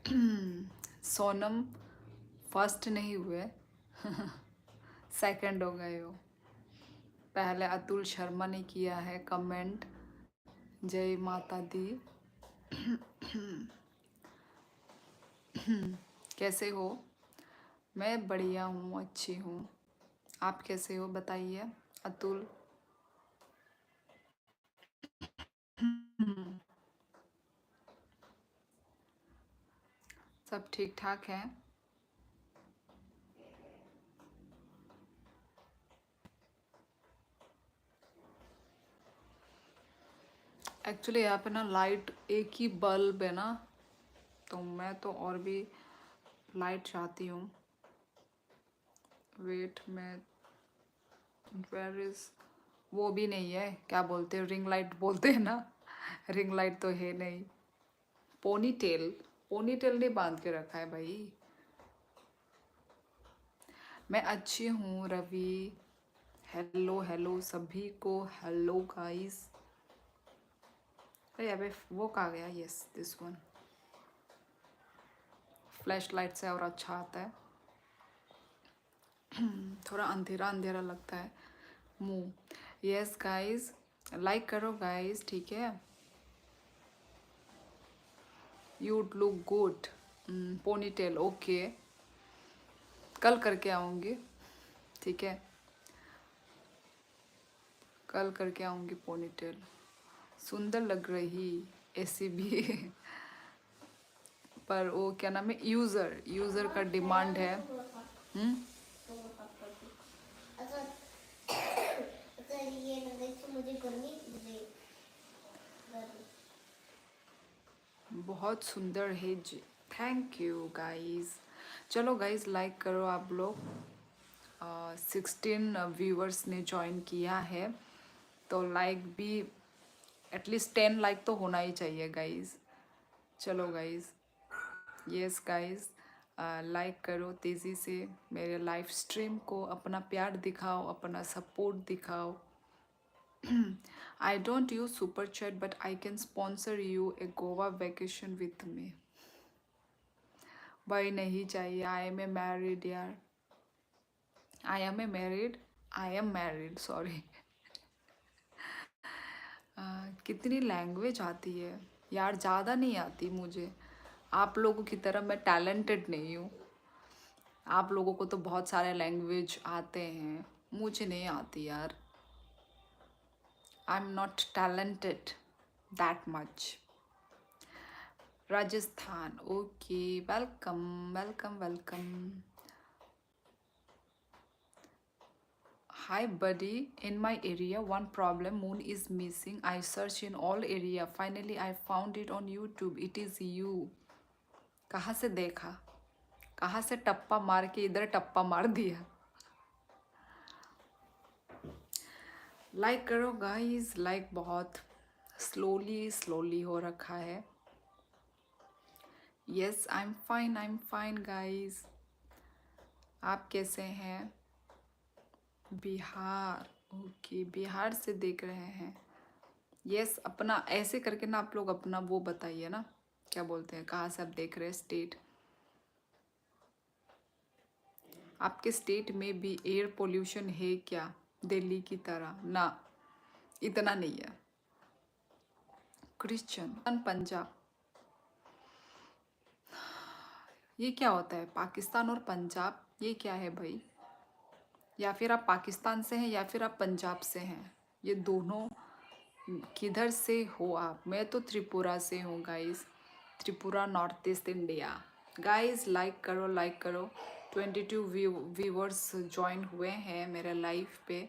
Sonam first नहीं हुए, second हो गए हो। पहले अतुल शर्मा ने किया है कमेंट, जय माता दी। कैसे हो? मैं बढ़िया हूँ, अच्छी हूँ। आप कैसे हो बताइए अतुल? सब ठीक ठाक है। एक्चुअली यहाँ पे ना लाइट एक ही बल्ब है ना, तो मैं तो और भी लाइट चाहती हूँ। वेट में वेयर इज, वो भी नहीं है, क्या बोलते हैं, रिंग लाइट बोलते हैं ना। रिंग लाइट तो है नहीं। पोनी टेल, पोनी टेल नहीं बांध के रखा है भाई। मैं अच्छी हूँ रवि। हेलो हेलो सभी को, हेलो गाइस। अरे अबे वो कहाँ गया? Yes this one. Flash light से और अच्छा आता है। थोड़ा अंधेरा अंधेरा लगता है मुंह। यस गाइस, लाइक करो गाइस, ठीक है। You look good. Pony tail okay, कल करके आऊँगी, ठीक है। कल करके आऊँगी पोनी टेल। सुंदर लग रही ऐसी भी। पर वो क्या नाम है, यूज़र यूज़र का डिमांड है। हम्म। बहुत सुंदर है जी, थैंक यू गाइस। चलो गाइस लाइक करो आप लोग। 16 व्यूवर्स ने ज्वाइन किया है, तो लाइक भी एटलीस्ट 10 लाइक तो होना ही चाहिए गाइस। चलो गाइस, यस गाइस, लाइक करो तेज़ी से मेरे लाइव स्ट्रीम को, अपना प्यार दिखाओ, अपना सपोर्ट दिखाओ। I don't use super chat but I can sponsor you a Goa vacation with me। भाई नहीं चाहिए, आई एम ए मैरिड यार, I am a married, I am married sorry. कितनी लैंग्वेज आती है यार, ज़्यादा नहीं आती मुझे। आप लोगों की तरह मैं टैलेंटेड नहीं हूँ। आप लोगों को तो बहुत सारे लैंग्वेज आते हैं, मुझे नहीं आती यार। I am not talented that much. Rajasthan okay, welcome welcome welcome. Hi buddy, in my area one problem, moon is missing. I searched in all area, finally I found it on YouTube. It is you। कहाँ से देखा, कहाँ से टप्पा मार के इधर टप्पा मार दिया। लाइक करो गाइस, लाइक बहुत स्लोली स्लोली हो रखा है। Yes I am fine guys. आप कैसे हैं? बिहार ओके, बिहार से देख रहे हैं। यस अपना ऐसे करके ना आप लोग अपना वो बताइए ना, क्या बोलते हैं, कहाँ से आप देख रहे हैं स्टेट। आपके स्टेट में भी एयर पोल्यूशन है क्या दिल्ली की तरह? ना, इतना नहीं है। क्रिश्चियन पंजाब, ये क्या होता है? पाकिस्तान और पंजाब ये क्या है भाई? या फिर आप पाकिस्तान से हैं या फिर आप पंजाब से हैं, ये दोनों किधर से हो आप? मैं तो त्रिपुरा से हूँ guys, Tripura north east India. Guys like करो, लाइक करो। 22 व्यूवर्स ज्वाइन हुए हैं मेरे लाइव पे।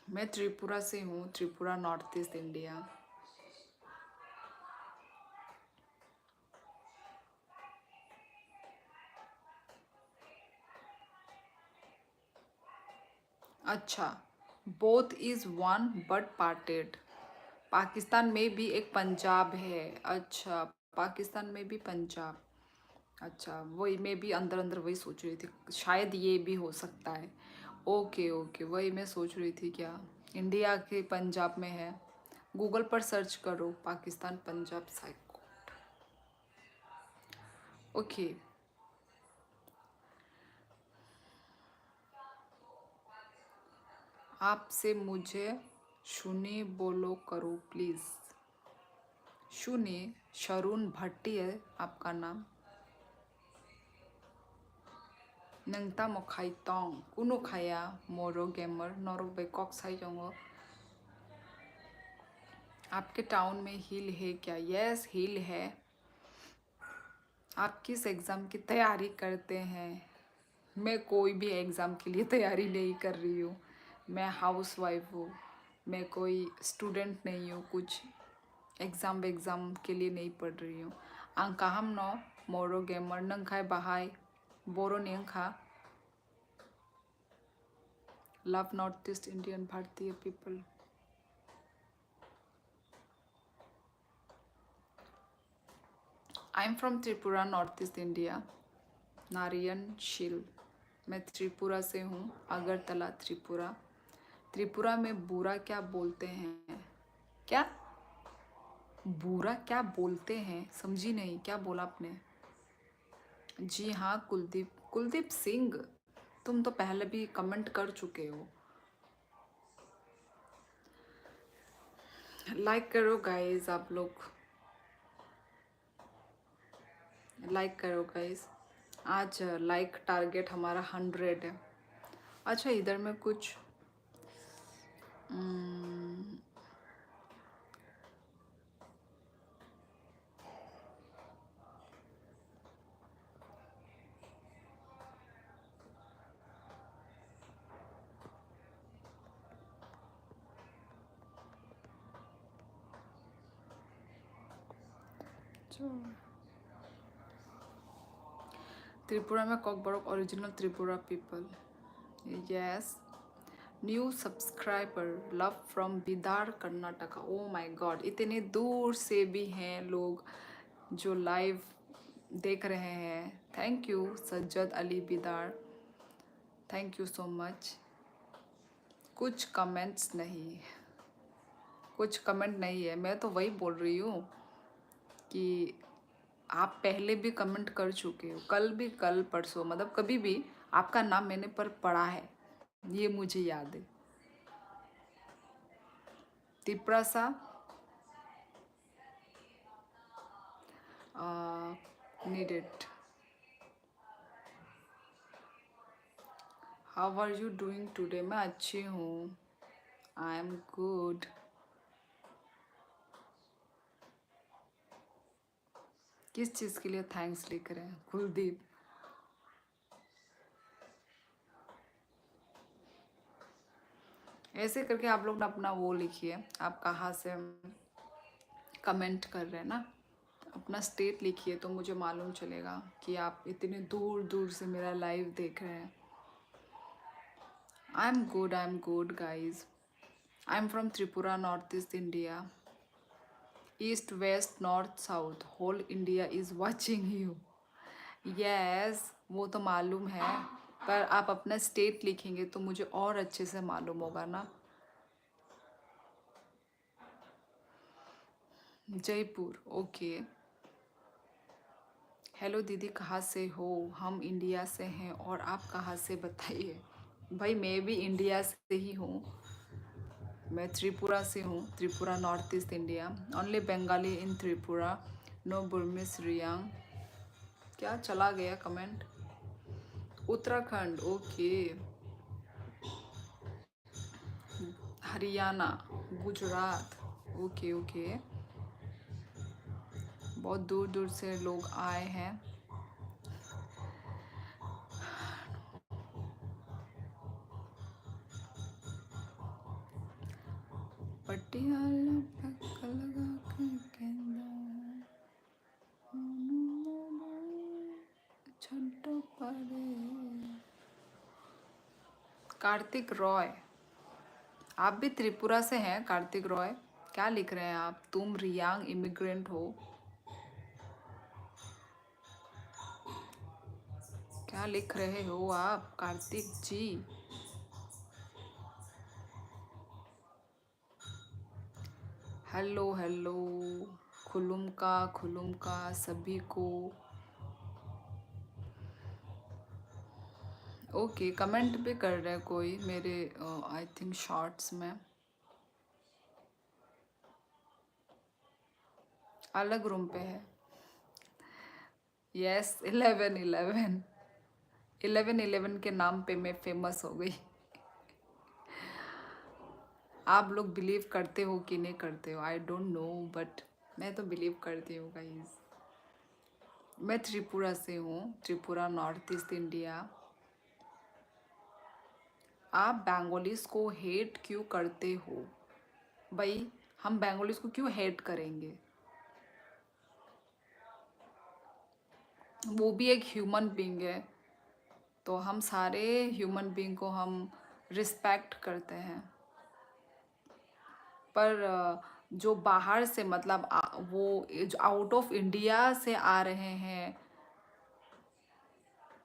मैं त्रिपुरा से हूँ, त्रिपुरा नॉर्थ ईस्ट इंडिया। अच्छा, both is one but parted. Pakistan में भी एक पंजाब है। अच्छा, पाकिस्तान में भी पंजाब। अच्छा, वही मैं भी अंदर अंदर वही सोच रही थी, शायद ये भी हो सकता है। ओके ओके, वही मैं सोच रही थी क्या इंडिया के पंजाब में है। गूगल पर सर्च करो पाकिस्तान पंजाब साइको। ओके। आपसे मुझे शुनी बोलो करो प्लीज़। शुनी, शरून भट्टी है आपका नाम। नंगता मोखाई तोंग कुनो खाया मोरो गेमर नोरो बेकॉक साई जोंगो। आपके टाउन में हिल है क्या? यस, हिल है। आप किस एग्ज़ाम की तैयारी करते हैं? मैं कोई भी एग्ज़ाम के लिए तैयारी नहीं कर रही हूँ। मैं हाउस वाइफ हूँ। मैं कोई स्टूडेंट नहीं हूँ, कुछ एग्ज़ाम के लिए नहीं पढ़ रही हूँ। अंका हम नो मोरो गेमर नंग खाए बाहाय बोरो नेंग खा। लव नॉर्थ ईस्ट इंडियन भारतीय people. I am from Tripura, north east India. नारियन शील। मैं त्रिपुरा से हूँ, अगरतला त्रिपुरा। त्रिपुरा में बुरा क्या बोलते हैं? क्या बुरा क्या बोलते हैं? समझी नहीं, क्या बोला आपने? जी हाँ कुलदीप, कुलदीप सिंह। तुम तो पहले भी कमेंट कर चुके हो। लाइक करो गाइस, आप लोग लाइक करो गाइस। आज लाइक टारगेट हमारा 100 है। अच्छा, इधर में कुछ त्रिपुरा में Kokborok original Tripura people. Yes. New subscriber love from Bidar Karnataka. Oh my god, इतने दूर से भी हैं लोग जो लाइव देख रहे हैं। Thank you Sajjad Ali Bidar, thank you so much. कुछ कमेंट्स नहीं, कुछ कमेंट नहीं है। मैं तो वही बोल रही हूँ कि आप पहले भी कमेंट कर चुके हो, कल भी, कल परसों, मतलब कभी भी आपका नाम मैंने पर पढ़ा है, ये मुझे याद है। Tiprasa needed. How are you doing today? मैं अच्छी हूँ, आई एम गुड। किस चीज़ के लिए थैंक्स लिख रहे हैं कुलदीप? ऐसे करके आप लोग ना अपना वो लिखिए, आप कहाँ से कमेंट कर रहे हैं ना, अपना स्टेट लिखिए तो मुझे मालूम चलेगा कि आप इतने दूर दूर से मेरा लाइव देख रहे हैं। I am good guys. I am from Tripura, north east India. East west north south whole India is watching you. Yes, वो तो मालूम है, पर आप अपना स्टेट लिखेंगे तो मुझे और अच्छे से मालूम होगा ना। जयपुर, ओके। हेलो दीदी, कहाँ से हो? हम इंडिया से हैं, और आप कहाँ से बताइए? भाई मैं भी इंडिया से ही हूँ, मैं त्रिपुरा से हूँ, Tripura north east India. Only Bengali in Tripura, no Burmese Reang. क्या चला गया comment? Uttarakhand, okay. Haryana, Gujarat, okay okay. बहुत दूर दूर से लोग आए हैं। पटियाला पक्का लगा के कहंदा, छंटो पड़े। कार्तिक रॉय, आप भी त्रिपुरा से हैं कार्तिक रॉय? क्या लिख रहे हैं आप? तुम रियांग इमिग्रेंट हो? क्या लिख रहे हो आप कार्तिक जी? हेलो हेलो, खुलुम का सभी को। ओके, कमेंट भी कर रहे हैं कोई मेरे आई थिंक शॉर्ट्स में। अलग रूम पे है। यस, 11-11। 11-11 के नाम पे मैं फेमस हो गई। आप लोग बिलीव करते हो कि नहीं करते हो, आई डोंट नो, बट मैं तो बिलीव करती हूँ गाइस। मैं त्रिपुरा से हूँ, त्रिपुरा, नॉर्थ ईस्ट इंडिया। आप बंगालीज को हेट क्यों करते हो? भाई, हम बंगालीज को क्यों हेट करेंगे? वो भी एक ह्यूमन बीइंग है, तो हम सारे ह्यूमन बीइंग को हम रिस्पेक्ट करते हैं। पर जो बाहर से मतलब वो जो आउट ऑफ इंडिया से आ रहे हैं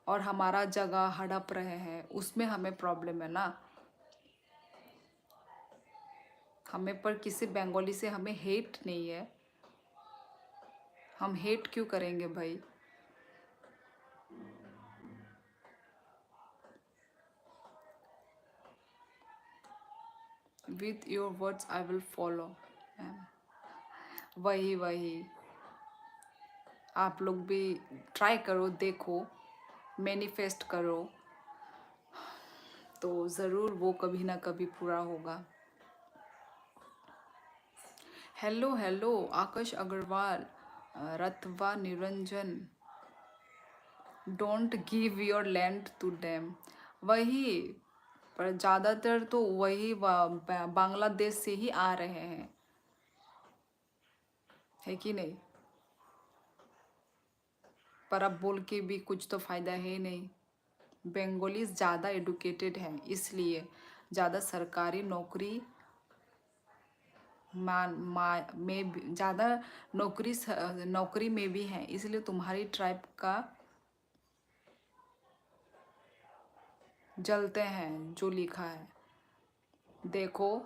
और हमारा जगह हड़प रहे हैं, उसमें हमें प्रॉब्लम है ना। हमें पर किसी बंगाली से हमें हेट नहीं है, हम हेट क्यों करेंगे भाई? With your words I will follow. वही वही, आप लोग भी ट्राई करो, देखो, मैनिफेस्ट करो, तो ज़रूर वो कभी ना कभी पूरा होगा। Hello hello Akash Agarwal, Ratwa Niranjan, don't give your land to dam. वही, पर ज़्यादातर तो वही बांग्लादेश से ही आ रहे हैं, है कि नहीं? पर अब बोल के भी कुछ तो फ़ायदा है नहीं। बंगालीज ज़्यादा एडुकेटेड हैं, इसलिए ज़्यादा सरकारी नौकरी में ज़्यादा नौकरी में भी हैं, इसलिए तुम्हारी ट्राइब का जलते हैं जो लिखा है। देखो,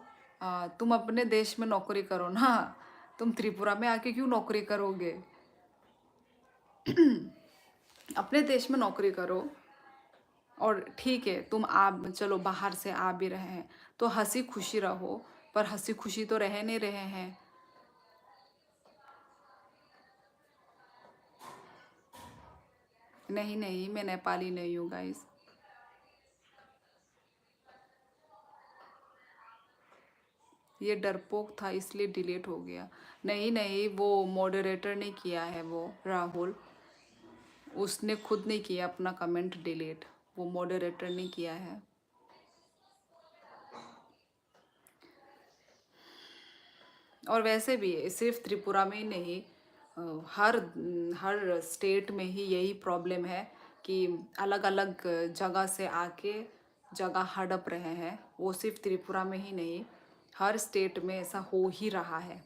तुम अपने देश में नौकरी करो ना, तुम त्रिपुरा में आके क्यों नौकरी करोगे? अपने देश में नौकरी करो। और ठीक है, तुम आप चलो बाहर से आ भी रहे हैं तो हंसी खुशी रहो, पर हंसी खुशी तो रह नहीं रहे हैं। नहीं नहीं, मैं नेपाली नहीं हूँ गाइस। ये डरपोक था इसलिए डिलीट हो गया। नहीं नहीं, वो मॉडरेटर ने किया है, वो राहुल, उसने खुद नहीं किया अपना कमेंट डिलीट, वो मॉडरेटर ने किया है। और वैसे भी सिर्फ त्रिपुरा में ही नहीं, हर हर स्टेट में ही यही प्रॉब्लम है कि अलग अलग जगह से आके जगह हड़प रहे हैं। वो सिर्फ त्रिपुरा में ही नहीं, हर स्टेट में ऐसा हो ही रहा है।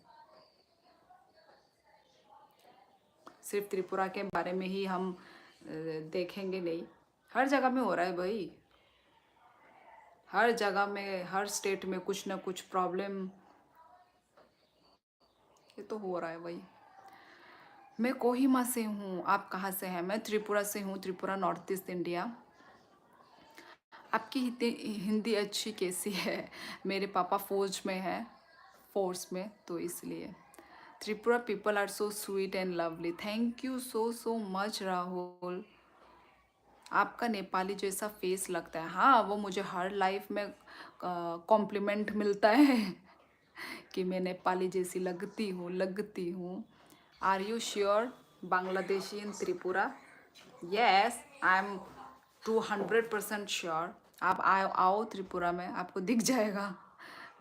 सिर्फ त्रिपुरा के बारे में ही हम देखेंगे नहीं, हर जगह में हो रहा है भाई। हर जगह में, हर स्टेट में कुछ ना कुछ प्रॉब्लम ये तो हो रहा है भाई। मैं कोहिमा से हूँ, आप कहाँ से हैं? मैं त्रिपुरा से हूँ, त्रिपुरा, नॉर्थ ईस्ट इंडिया। आपकी हिंदी अच्छी कैसी है? मेरे पापा फौज में है, फोर्स में, तो इसलिए। Tripura people are so sweet and lovely. Thank you so so much Rahul. आपका नेपाली जैसा फेस लगता है। हाँ, वो मुझे हर लाइफ में कॉम्प्लीमेंट मिलता है कि मैं नेपाली जैसी लगती हूँ। Are you sure Bangladeshi in Tripura? Yes, I am 200% sure. आप आओ त्रिपुरा में, आपको दिख जाएगा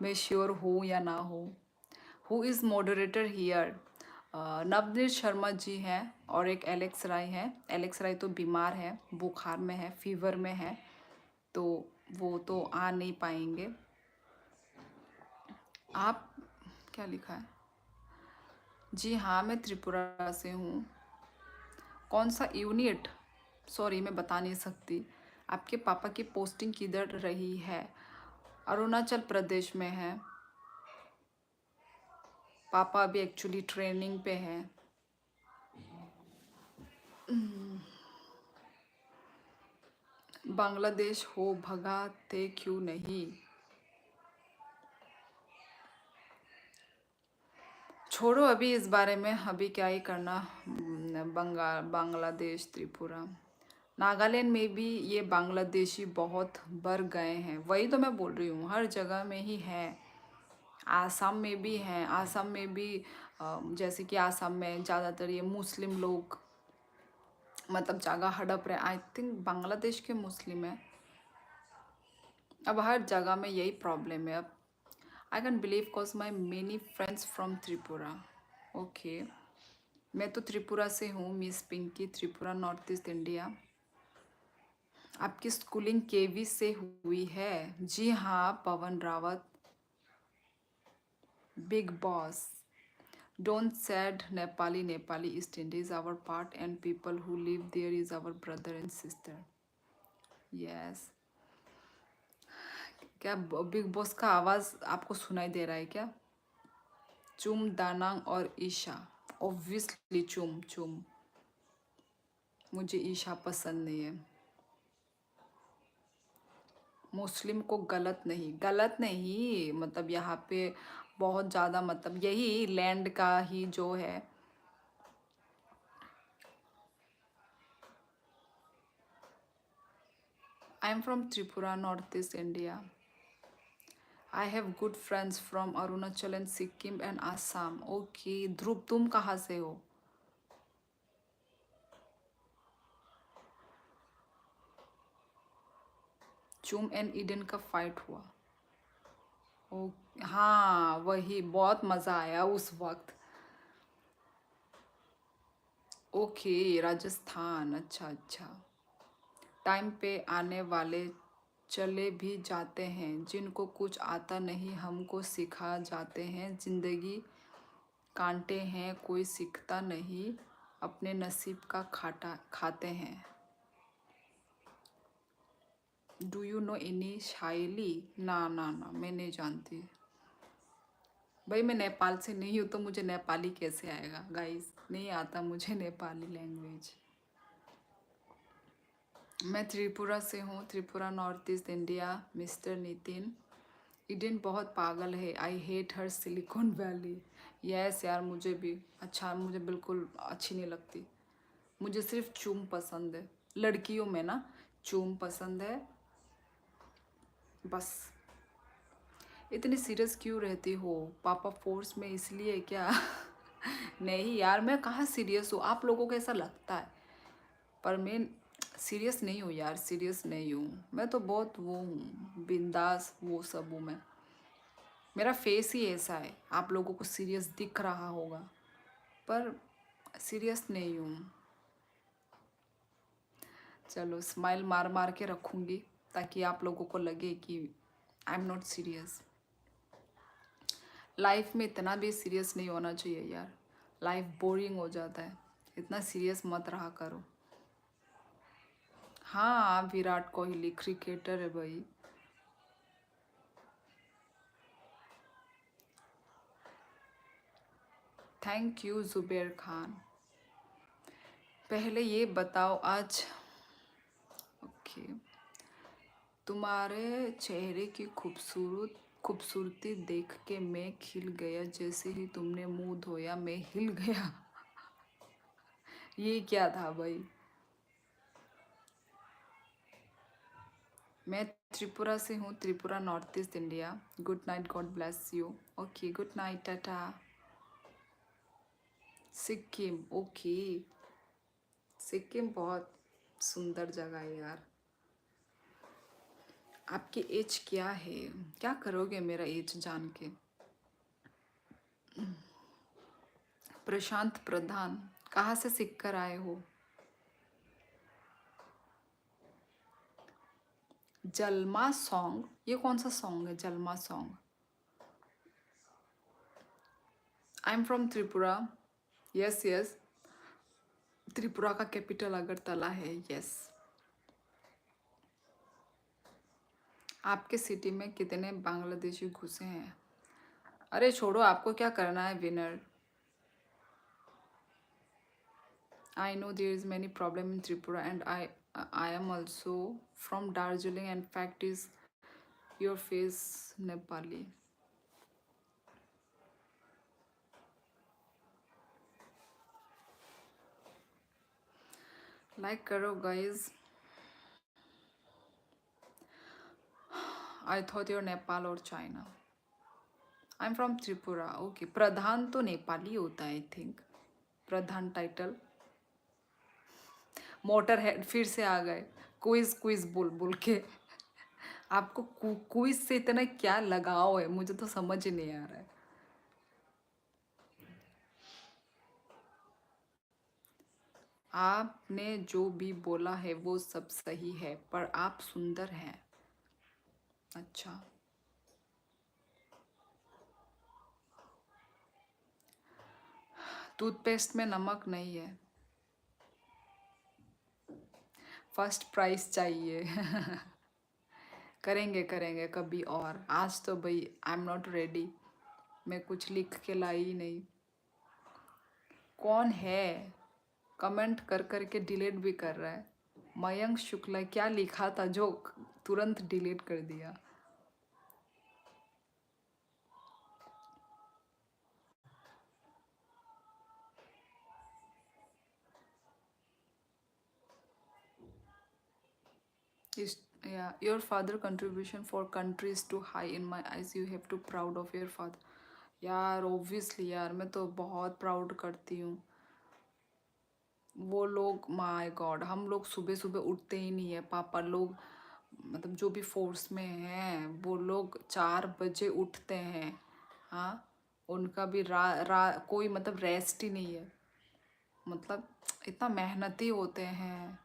मैं श्योर हूँ या ना हूँ। Who is moderator here? Navneet Sharma ji हैं और एक एलेक्स राय है। एलेक्स राय तो बीमार है, बुखार में है, फीवर में है, तो वो तो आ नहीं पाएंगे। आप क्या लिखा है? जी हाँ, मैं त्रिपुरा से हूँ। कौन सा यूनिट? सॉरी, मैं बता नहीं सकती। आपके पापा की पोस्टिंग किधर रही है? अरुणाचल प्रदेश में है। पापा अभी एक्चुअली ट्रेनिंग पे हैं। बांग्लादेश हो भगाते क्यों नहीं? छोड़ो अभी इस बारे में, अभी क्या ही करना। बांग्लादेश, त्रिपुरा, नागालैंड में भी ये बांग्लादेशी बहुत बढ़ गए हैं। वही तो मैं बोल रही हूँ, हर जगह में ही है। आसाम में भी हैं, आसाम में भी जैसे कि आसाम में ज़्यादातर ये मुस्लिम लोग मतलब जगह हड़प रहे। आई थिंक बांग्लादेश के मुस्लिम है। अब हर जगह में यही प्रॉब्लम है। अब I can believe cause my many friends from Tripura. Okay, मैं तो त्रिपुरा से हूँ, miss Pinky, Tripura, north east India. आपकी स्कूलिंग केवी से हुई है? जी हाँ, Pawan Rawat, Bigg Boss. Don't said Nepali, Nepali East Indies our part and people who live there is our brother and sister. Yes. क्या बिग बॉस का आवाज़ आपको सुनाई दे रहा है क्या? चुम, दानांग और ईशा। ऑब्वियसली चुम चुम। मुझे ईशा पसंद नहीं है। मुस्लिम को गलत नहीं, मतलब यहाँ पे बहुत ज़्यादा, मतलब यही लैंड का ही जो है। I am from Tripura, north east India. I have good friends from Arunachal and Sikkim and Assam. Okay, Dhruv तुम कहाँ से हो? चुम एंड ईडन का फाइट हुआ। ओ हाँ, वही बहुत मज़ा आया उस वक्त। ओके, राजस्थान, अच्छा अच्छा। टाइम पे आने वाले चले भी जाते हैं, जिनको कुछ आता नहीं हमको सिखा जाते हैं। जिंदगी कांटे हैं, कोई सीखता नहीं, अपने नसीब का खाटा खाते हैं। Do you know any Shayli? ना, मैं नहीं जानती। भाई मैं नेपाल से नहीं हूँ तो मुझे नेपाली कैसे आएगा गाइस? नहीं आता मुझे नेपाली लैंग्वेज। मैं त्रिपुरा से हूँ, Tripura, north east India, mister Nitin. Eden बहुत पागल है, I hate her, silicon valley. Yes यार, मुझे भी अच्छा, मुझे बिल्कुल अच्छी नहीं लगती। मुझे सिर्फ चूम पसंद है, लड़कियों में ना चूम पसंद है बस। इतनी सीरियस क्यों रहती हो? पापा फोर्स में इसलिए क्या? नहीं यार, मैं कहाँ सीरियस हूँ, आप लोगों को ऐसा लगता है, पर मैं सीरियस नहीं हूँ यार, सीरियस नहीं हूँ। मैं तो बहुत वो हूँ, बिंदास, वो सब हूँ मैं। मेरा फेस ही ऐसा है, आप लोगों को सीरियस दिख रहा होगा पर सीरियस नहीं हूँ। चलो स्माइल मार मार के रखूँगी ताकि आप लोगों को लगे कि आई एम नॉट सीरियस। लाइफ में इतना भी सीरियस नहीं होना चाहिए यार, लाइफ बोरिंग हो जाता है, इतना सीरियस मत रहा करो। हाँ, विराट कोहली क्रिकेटर है भाई। Thank you Zubair Khan. पहले ये बताओ आज, ओके, तुम्हारे चेहरे की खूबसूरती देख के मैं खिल गया, जैसे ही तुमने मुंह धोया मैं हिल गया। ये क्या था भाई? मैं त्रिपुरा से हूँ, Tripura, north east India. Good night, God bless you. Okay, good night, Tata. Sikkim, okay, Sikkim बहुत सुंदर जगह है यार। आपकी एज क्या है? क्या करोगे मेरा एज जान के? प्रशांत प्रधान, कहाँ से सीख कर आए हो? जलमा सॉन्ग, ये कौन सा सॉन्ग है Jalma song? I am from Tripura. Yes yes, Tripura का कैपिटल अगरतला है। यस। आपके सिटी में कितने बांग्लादेशी घुसे हैं? अरे छोड़ो, आपको क्या करना है winner? I know there is many problem in Tripura and I I am also from Darjeeling and fact is your face Nepali. Like करो guys. I thought you're Nepal or China. I'm from Tripura. Okay. प्रधान तो नेपाली होता है I think. Pradhan title. Motor head फिर से आ गए. Quiz quiz बोल बोल के. आपको क्विज से इतना क्या लगाव है, मुझे तो समझ ही नहीं आ रहा है. आपने जो भी बोला है वो सब सही है, पर आप सुंदर हैं. अच्छा. टूथपेस्ट में नमक नहीं है. फर्स्ट प्राइज चाहिए. करेंगे करेंगे कभी और. आज तो भाई आई एम नॉट रेडी. मैं कुछ लिख के लाई ही नहीं. कौन है कमेंट कर कर के डिलीट भी कर रहा है. मयंक शुक्ला क्या लिखा था जो तुरंत डिलीट कर दिया. Is yeah, your father contribution for country is too high in my eyes. You have to proud of your father. यार obviously यार मैं तो बहुत प्राउड करती हूँ. वो लोग माय गॉड, हम लोग सुबह सुबह उठते ही नहीं है. पापा लोग मतलब जो भी फोर्स में हैं वो लोग 4 बजे उठते हैं. हाँ. उनका भी कोई मतलब रेस्ट ही नहीं है. मतलब इतना मेहनती होते हैं.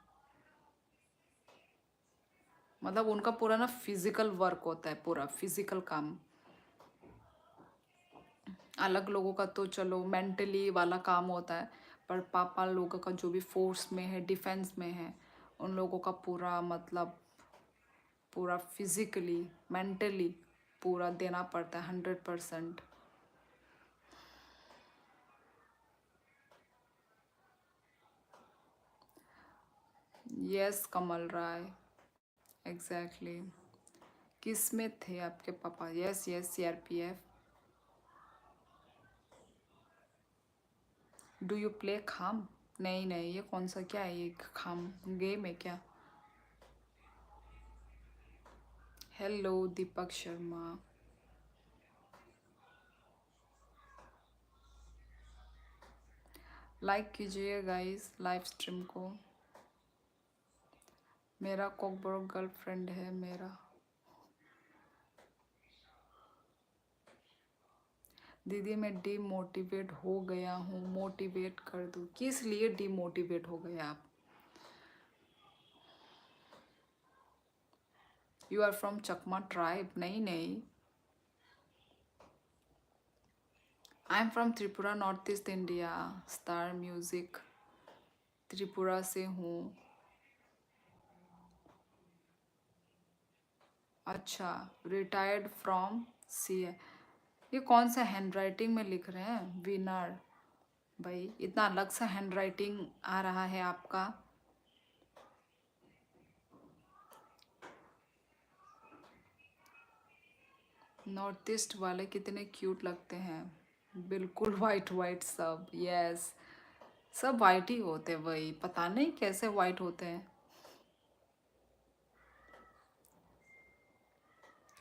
मतलब उनका पूरा ना फिजिकल वर्क होता है, पूरा फिजिकल काम. अलग लोगों का तो चलो मेंटली वाला काम होता है, पर पापा लोगों का जो भी फोर्स में है, डिफेंस में है, उन लोगों का पूरा मतलब पूरा फिजिकली मेंटली पूरा देना पड़ता है 100%. यस कमल राय. एग्जैक्टली. किस में थे आपके पापा. Yes yes CRPF. Do you play खाम. नहीं नहीं, ये कौन सा क्या है ये खाम गेम है क्या. हेलो दीपक शर्मा. लाइक कीजिए गाइस लाइव स्ट्रीम को. मेरा कॉकबर्ग गर्लफ्रेंड है मेरा. दीदी मैं डीमोटिवेट हो गया हूँ, मोटिवेट कर दूँ. किस लिए डीमोटिवेट हो गए आप. You are from Chakma tribe. नहीं नहीं, I am from Tripura north east India. Star music. Tripura से हूँ. अच्छा. Retired from C. ये कौन सा हैंड राइटिंग में लिख रहे हैं विनर. भाई इतना अलग सा हैंड राइटिंग आ रहा है आपका. नॉर्थ ईस्ट वाले कितने क्यूट लगते हैं. बिल्कुल वाइट वाइट सब. यस. सब वाइट ही होते हैं, वही पता नहीं कैसे वाइट होते हैं.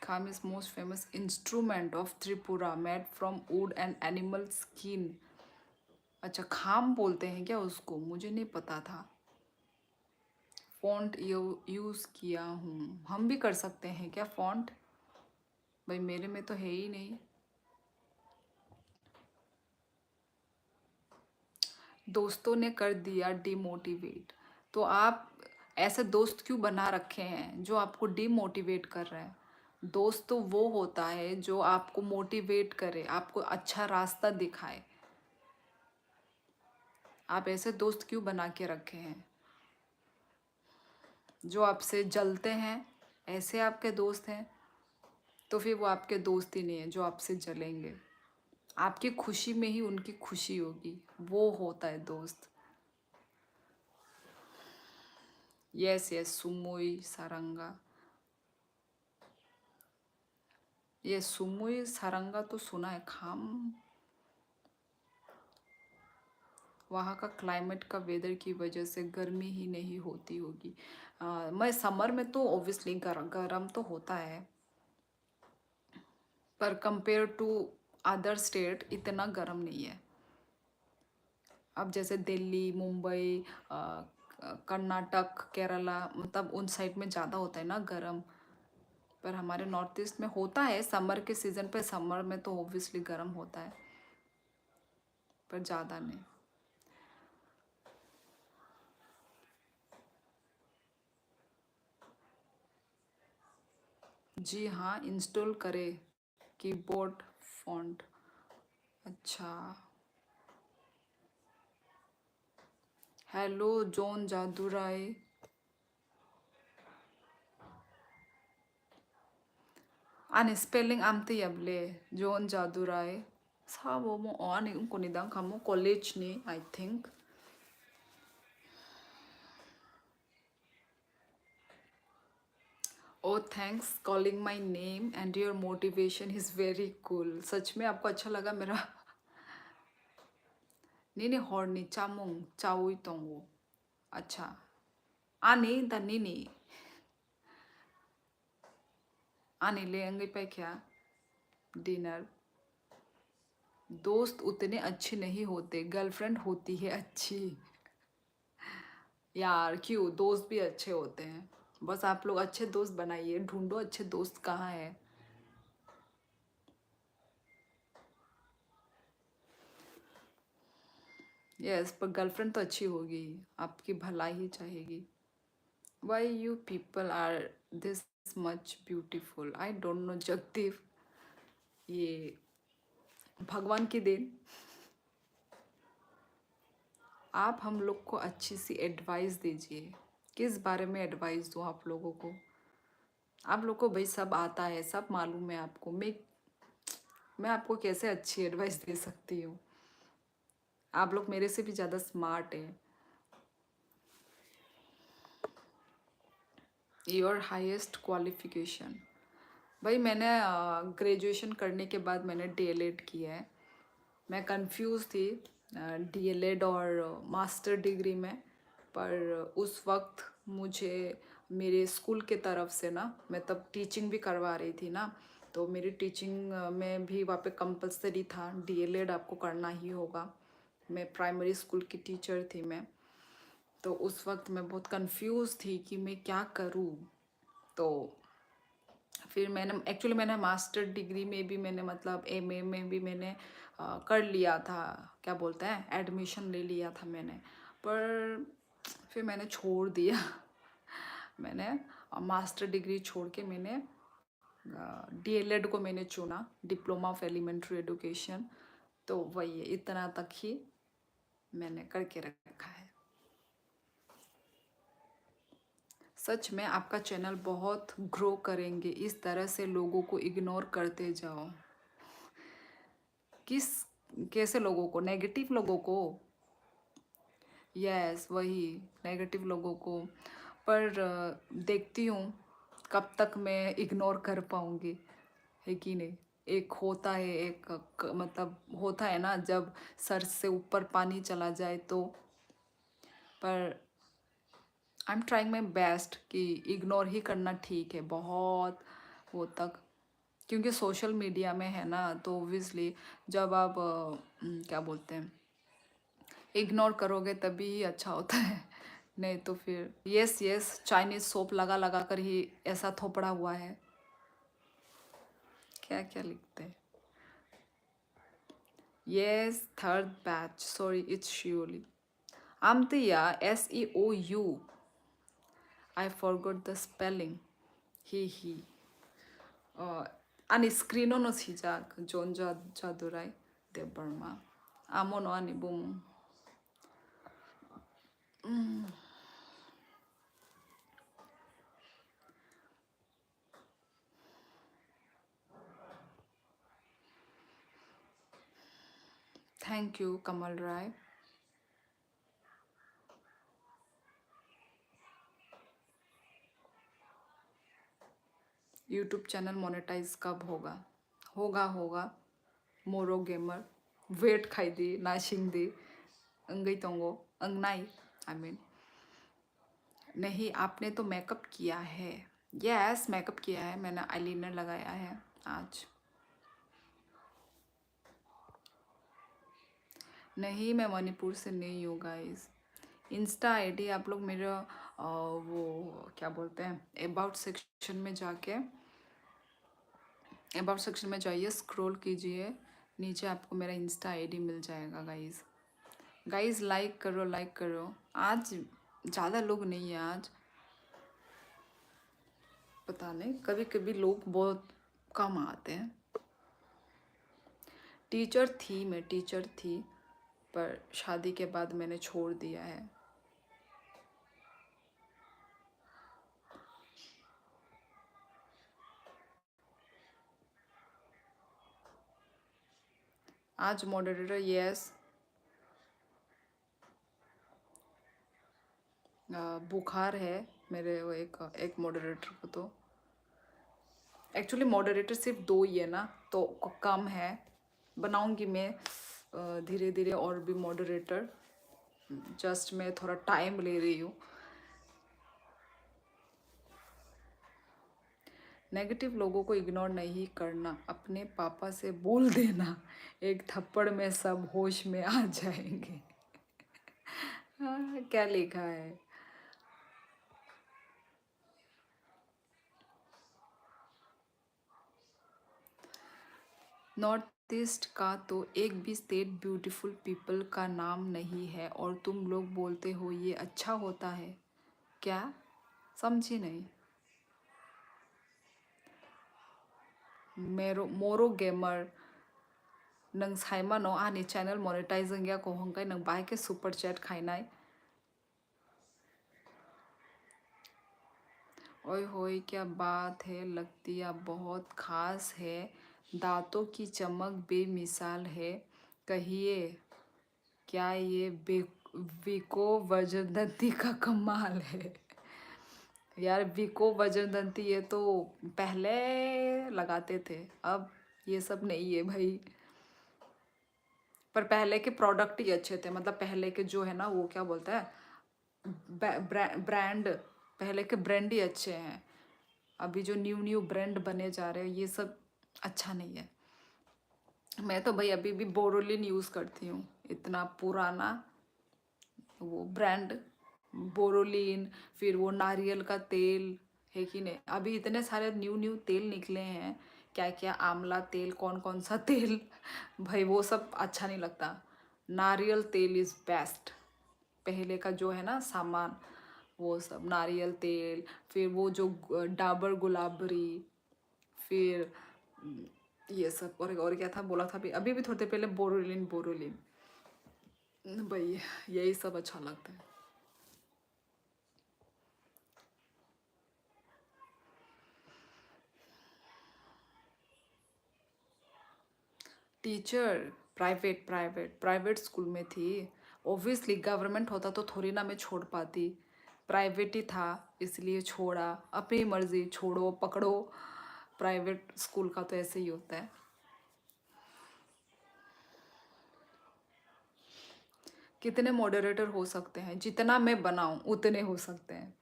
खाम is most famous instrument of Tripura made from would and animal skin. अच्छा खाम बोलते हैं क्या उसको, मुझे नहीं पता था. फॉन्ट यूज़ किया हूँ. हम भी कर सकते हैं क्या फॉन्ट. भाई मेरे में तो है ही नहीं. दोस्तों ने कर दिया डिमोटिवेट. तो आप ऐसे दोस्त क्यों बना रखे हैं जो आपको डिमोटिवेट कर रहे हैं. दोस्त तो वो होता है जो आपको मोटिवेट करे, आपको अच्छा रास्ता दिखाए. आप ऐसे दोस्त क्यों बना के रखे हैं जो आपसे जलते हैं. ऐसे आपके दोस्त हैं तो फिर वो आपके दोस्त ही नहीं है जो आपसे जलेंगे. आपकी खुशी में ही उनकी खुशी होगी, वो होता है दोस्त. Yes yes, सुमुई Saranga. ये सुमुई सारंगा तो सुना है। खाम, वहाँ का क्लाइमेट का वेदर की वजह से गर्मी ही नहीं होती होगी। मैं समर में तो ऑब्वियसली गरम गरम तो होता है, पर कंपेयर टू अदर स्टेट इतना गर्म नहीं है। अब जैसे दिल्ली, मुंबई, कर्नाटक, केरला, मतलब उन साइड में ज़्यादा होता है ना गर्म। पर हमारे नॉर्थ ईस्ट में होता है समर के सीज़न पे, समर में तो ऑब्वियसली गर्म होता है, पर ज़्यादा नहीं। जी हाँ, इंस्टॉल करें कीबोर्ड फॉन्ट। अच्छा। Hello John Jadurai. 아니 스펠링 암뜨яб래 존 자두라이 사보 뭐 아니 은코니당 가모 college I think. Oh thanks calling my name and your motivation is very cool. सच में आपको अच्छा लगा मेरा? 니니 हॉर्नी चामुंग चाउई तोंगो। अच्छा। आनी द निनी आनी ले अंगी पे क्या डिनर। दोस्त उतने अच्छे नहीं होते, गर्लफ्रेंड होती है अच्छी। यार क्यों, दोस्त भी अच्छे होते हैं, बस आप लोग अच्छे दोस्त बनाइए, ढूंढो अच्छे दोस्त कहाँ है। यस, पर गर्लफ्रेंड तो अच्छी होगी, आपकी भलाई ही चाहेगी। Why you people are this much beautiful, I don't know Jagdeep, ये भगवान की देन। आप हम लोग को अच्छी सी एडवाइस दीजिए। किस बारे में एडवाइस दूँ आप लोगों को? आप लोग को भाई सब आता है, सब मालूम है आपको, मैं आपको कैसे अच्छी एडवाइस दे सकती हूँ? आप लोग मेरे से भी ज़्यादा स्मार्ट हैं। Your highest qualification? भाई मैंने ग्रेजुएशन करने के बाद मैंने डीएलएड किया है। मैं कंफ्यूज थी डीएलएड और मास्टर डिग्री में, पर उस वक्त मुझे मेरे स्कूल के तरफ से ना, मैं तब टीचिंग भी करवा रही थी ना, तो मेरी टीचिंग में भी वहाँ पे कंपलसरी था डीएलएड आपको करना ही होगा। मैं प्राइमरी स्कूल की टीचर थी मैं, तो उस वक्त मैं बहुत कंफ्यूज थी कि मैं क्या करूँ। तो फिर मैंने मास्टर डिग्री में भी मैंने मतलब एमए में भी मैंने कर लिया था, क्या बोलते हैं, एडमिशन ले लिया था मैंने, पर फिर मैंने छोड़ दिया। मैंने मास्टर डिग्री छोड़ के मैंने डीएलएड को मैंने चुना, डिप्लोमा ऑफ एलिमेंट्री एजुकेशन। तो वही है, इतना तक ही मैंने करके रखा है। सच में आपका चैनल बहुत ग्रो करेंगे, इस तरह से लोगों को इग्नोर करते जाओ। किस, कैसे लोगों को? नेगेटिव लोगों को? यस वही, नेगेटिव लोगों को। पर देखती हूँ कब तक मैं इग्नोर कर पाऊँगी, है कि नहीं? एक होता है, एक मतलब होता है ना, जब सर से ऊपर पानी चला जाए तो। पर I am trying my best कि इग्नोर ही करना ठीक है बहुत वो तक, क्योंकि सोशल मीडिया में है ना, तो ऑब्वियसली जब आप क्या बोलते हैं, इग्नोर करोगे तभी ही अच्छा होता है। नहीं तो फिर यस यस, चाइनीज सोप लगा लगा कर ही ऐसा थोपड़ा हुआ है। क्या क्या लिखते हैं? Yes, third batch, sorry it's surely आमतिया, SEOU, I forgot the spelling, he 아니 스크린어노 시작 존 자두라이 데버마 아모노 아니 봄. Thank you Kamal Rai. YouTube channel monetize कब होगा? होगा होगा। मोरो गेमर वेट खाई दी नाशिंग दी अंगई तोंगो अंगनाई आई मीन। नहीं, आपने तो मेकअप किया है। यस, मेकअप किया है मैंने, आईलाइनर लगाया है आज। नहीं, मैं मणिपुर से नहीं हूँ गाइस। इंस्टा आईडी आप लोग मेरा वो क्या बोलते हैं, अबाउट सेक्शन में जाके, अबाउट सेक्शन में जाइए, स्क्रॉल कीजिए, नीचे आपको मेरा इंस्टा आईडी मिल जाएगा गाइस। गाइस लाइक करो, लाइक करो। आज ज़्यादा लोग नहीं है आज, पता नहीं, कभी कभी लोग बहुत कम आते हैं। टीचर थी, मैं टीचर थी, पर शादी के बाद मैंने छोड़ दिया है। आज मॉडरेटर यस, बुखार है मेरे वो एक मॉडरेटर को। तो एक्चुअली मॉडरेटर सिर्फ 2 ही है ना, तो कम है। बनाऊंगी मैं धीरे धीरे और भी मॉडरेटर, जस्ट मैं थोड़ा टाइम ले रही हूँ। नेगेटिव लोगों को इग्नोर नहीं करना, अपने पापा से बोल देना, एक थप्पड़ में सब होश में आ जाएंगे। हाँ, क्या लिखा है? नॉर्थ ईस्ट का तो एक भी स्टेट ब्यूटीफुल पीपल का नाम नहीं है, और तुम लोग बोलते हो ये अच्छा होता है क्या? समझी नहीं। मोरो गेमर नंग साइमा नो आनी चैनल मोनेटाइजिंग या को हंगाई नंग बाय के सुपर चैट खाइनाई। ओए होए क्या बात है, लगती आप बहुत खास है, दांतों की चमक बेमिसाल है, कहिए क्या ये विको वजनदंती का कमाल है? यार विको वजनदंती ये तो पहले लगाते थे, अब ये सब नहीं है भाई। पर पहले के प्रोडक्ट ही अच्छे थे, मतलब पहले के जो है ना वो क्या बोलता है, ब्रांड, पहले के ब्रांड ही अच्छे हैं। अभी जो न्यू न्यू ब्रांड बने जा रहे हैं ये सब अच्छा नहीं है। मैं तो भाई अभी भी बोरोलिन यूज़ करती हूँ, इतना पुराना वो ब्रांड बोरोलिन। फिर वो नारियल का तेल है कि नहीं, अभी इतने सारे न्यू न्यू तेल निकले हैं, क्या क्या आंवला तेल, कौन कौन सा तेल, भाई वो सब अच्छा नहीं लगता। नारियल तेल इज़ बेस्ट। पहले का जो है ना सामान, वो सब नारियल तेल, फिर वो जो डाबर गुलाबरी, फिर ये सब, और क्या था बोला था, अभी अभी भी थोड़ी देर पहले बोरोलिन, बोरोलिन भाई यही सब अच्छा लगता है। टीचर प्राइवेट स्कूल में थी। ऑब्वियसली गवर्नमेंट होता तो थोड़ी ना मैं छोड़ पाती, प्राइवेट ही था इसलिए छोड़ा, अपनी मर्जी, छोड़ो पकड़ो, प्राइवेट स्कूल का तो ऐसे ही होता है। कितने मॉडरेटर हो सकते हैं? जितना मैं बनाऊं उतने हो सकते हैं।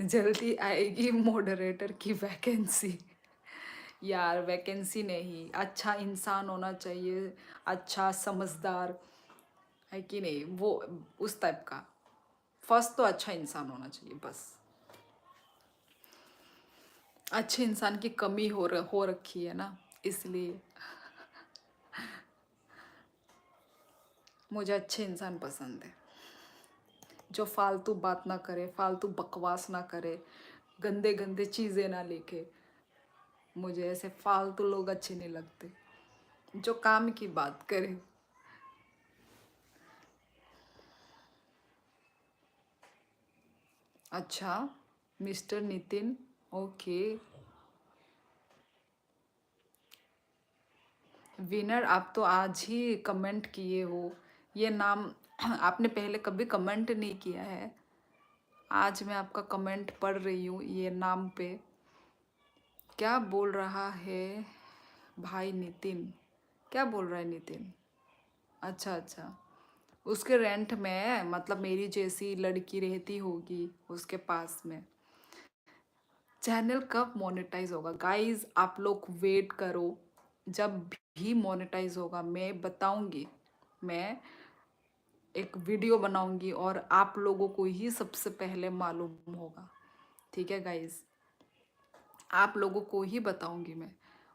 जल्दी आएगी मॉडरेटर की वैकेंसी। यार वैकेंसी नहीं, अच्छा इंसान होना चाहिए, अच्छा समझदार, है कि नहीं, वो उस टाइप का। फर्स्ट तो अच्छा इंसान होना चाहिए बस। अच्छे इंसान की कमी हो रखी है ना, इसलिए मुझे अच्छे इंसान पसंद है, जो फालतू बात ना करे, फालतू बकवास ना करे, गंदे गंदे चीज़ें ना लिखे। मुझे ऐसे फालतू लोग अच्छे नहीं लगते, जो काम की बात करे। अच्छा, मिस्टर नितिन, ओके। विनर आप तो आज ही कमेंट किए हो, ये नाम आपने पहले कभी कमेंट नहीं किया है, आज मैं आपका कमेंट पढ़ रही हूँ ये नाम पे। क्या बोल रहा है भाई नितिन? क्या बोल रहा है नितिन? अच्छा अच्छा, उसके रेंट में मतलब मेरी जैसी लड़की रहती होगी उसके पास में। चैनल कब मोनेटाइज होगा? गाइस आप लोग वेट करो, जब भी मोनेटाइज होगा मैं बताऊंगी। मैं एक वीडियो बनाऊंगी और आप लोगों को ही सबसे पहले मालूम होगा। ठीक है गाइस, आप लोगों को ही बताऊंगी मैं।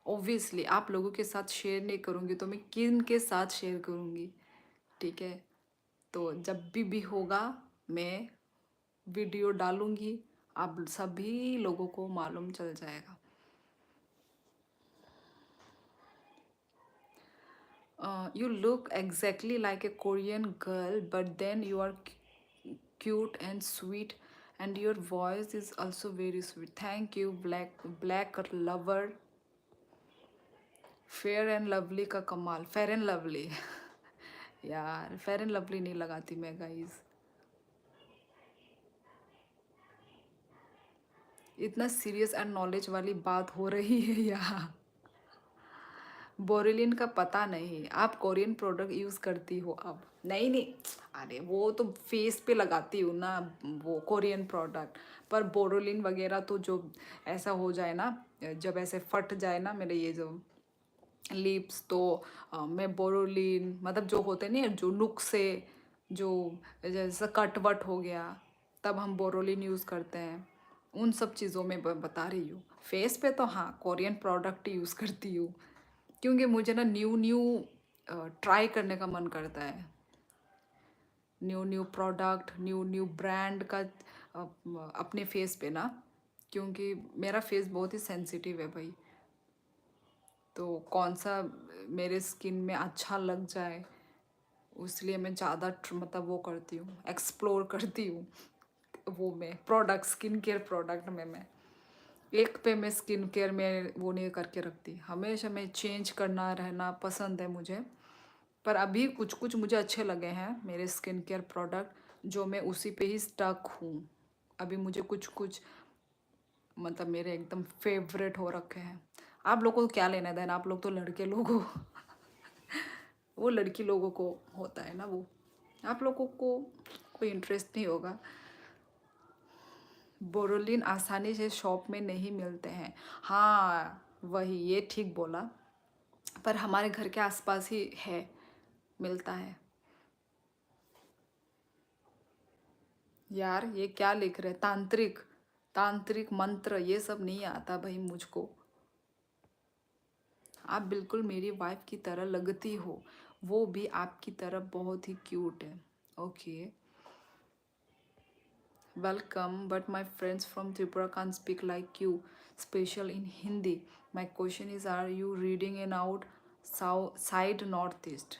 ऑब्वियसली आप लोगों के साथ शेयर नहीं करूंगी तो मैं किन के साथ शेयर करूंगी? ठीक है, तो जब भी होगा मैं वीडियो डालूंगी, आप सभी लोगों को मालूम चल जाएगा। You look exactly like a Korean girl, but then you are cute and sweet, and your voice is also very sweet. Thank you, black lover. Fair and lovely का कमाल। फेयर एंड लवली यार fair and lovely नहीं लगाती मैं guys. इतना serious and knowledge वाली बात हो रही है यहाँ। बोरिलिन का पता नहीं, आप कोरियन प्रोडक्ट यूज़ करती हो अब? नहीं नहीं, अरे वो तो फेस पे लगाती हूँ ना, वो कोरियन प्रोडक्ट। पर बोरोलिन वगैरह तो जो ऐसा हो जाए ना, जब ऐसे फट जाए ना मेरे ये जो लिप्स, तो मैं बोरोलिन मतलब जो होते नहीं जो नुक से जो जैसे कट वट हो गया, तब हम बोरोलिन यूज़ करते हैं। उन सब चीज़ों में बता रही हूँ। फेस पे तो हाँ कोरियन प्रोडक्ट यूज़ करती हूँ, क्योंकि मुझे ना न्यू न्यू ट्राई करने का मन करता है। New new product, new new brand का अपने फेस पे ना, क्योंकि मेरा फेस बहुत ही सेंसिटिव है भाई। तो कौन सा मेरे स्किन में अच्छा लग जाए, इसलिए मैं ज़्यादा मतलब वो करती हूँ, एक्सप्लोर करती हूँ। वो मैं प्रोडक्ट, स्किन केयर प्रोडक्ट में मैं एक पे मैं स्किन केयर में वो नहीं करके रखती। हमेशा मैं चेंज करना रहना पसंद है मुझे। पर अभी कुछ कुछ मुझे अच्छे लगे हैं मेरे स्किन केयर प्रोडक्ट, जो मैं उसी पे ही स्टक हूँ। अभी मुझे कुछ कुछ मतलब मेरे एकदम फेवरेट हो रखे हैं। आप लोगों को क्या लेना देना, आप लोग तो लड़के लोग हो वो लड़की लोगों को होता है ना वो, आप लोगों को कोई इंटरेस्ट नहीं होगा। बोरोलिन आसानी से शॉप में नहीं मिलते हैं। हाँ वही, ये ठीक बोला, पर हमारे घर के आसपास ही है, मिलता है। यार ये क्या लिख रहे, तांत्रिक तांत्रिक मंत्र ये सब नहीं आता भाई मुझको। आप बिल्कुल मेरी वाइफ की तरह लगती हो, वो भी आपकी तरह बहुत ही क्यूट है। Okay, welcome, but my friends from Tripura can't speak like you, special in Hindi. My question is, are you reading in out south side northeast?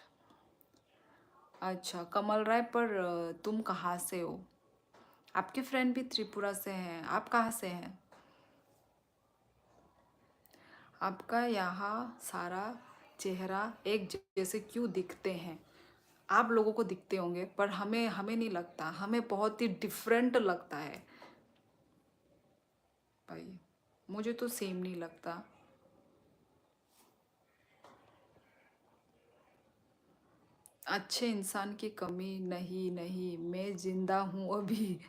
अच्छा कमल राय, पर तुम कहाँ से हो? आपके फ्रेंड भी त्रिपुरा से हैं, आप कहाँ से हैं? आपका यहाँ सारा चेहरा एक जैसे क्यों दिखते हैं? आप लोगों को दिखते होंगे पर हमें हमें नहीं लगता, हमें बहुत ही डिफरेंट लगता है भाई। मुझे तो सेम नहीं लगता। अच्छे इंसान की कमी नहीं, नहीं मैं जिंदा हूँ अभी।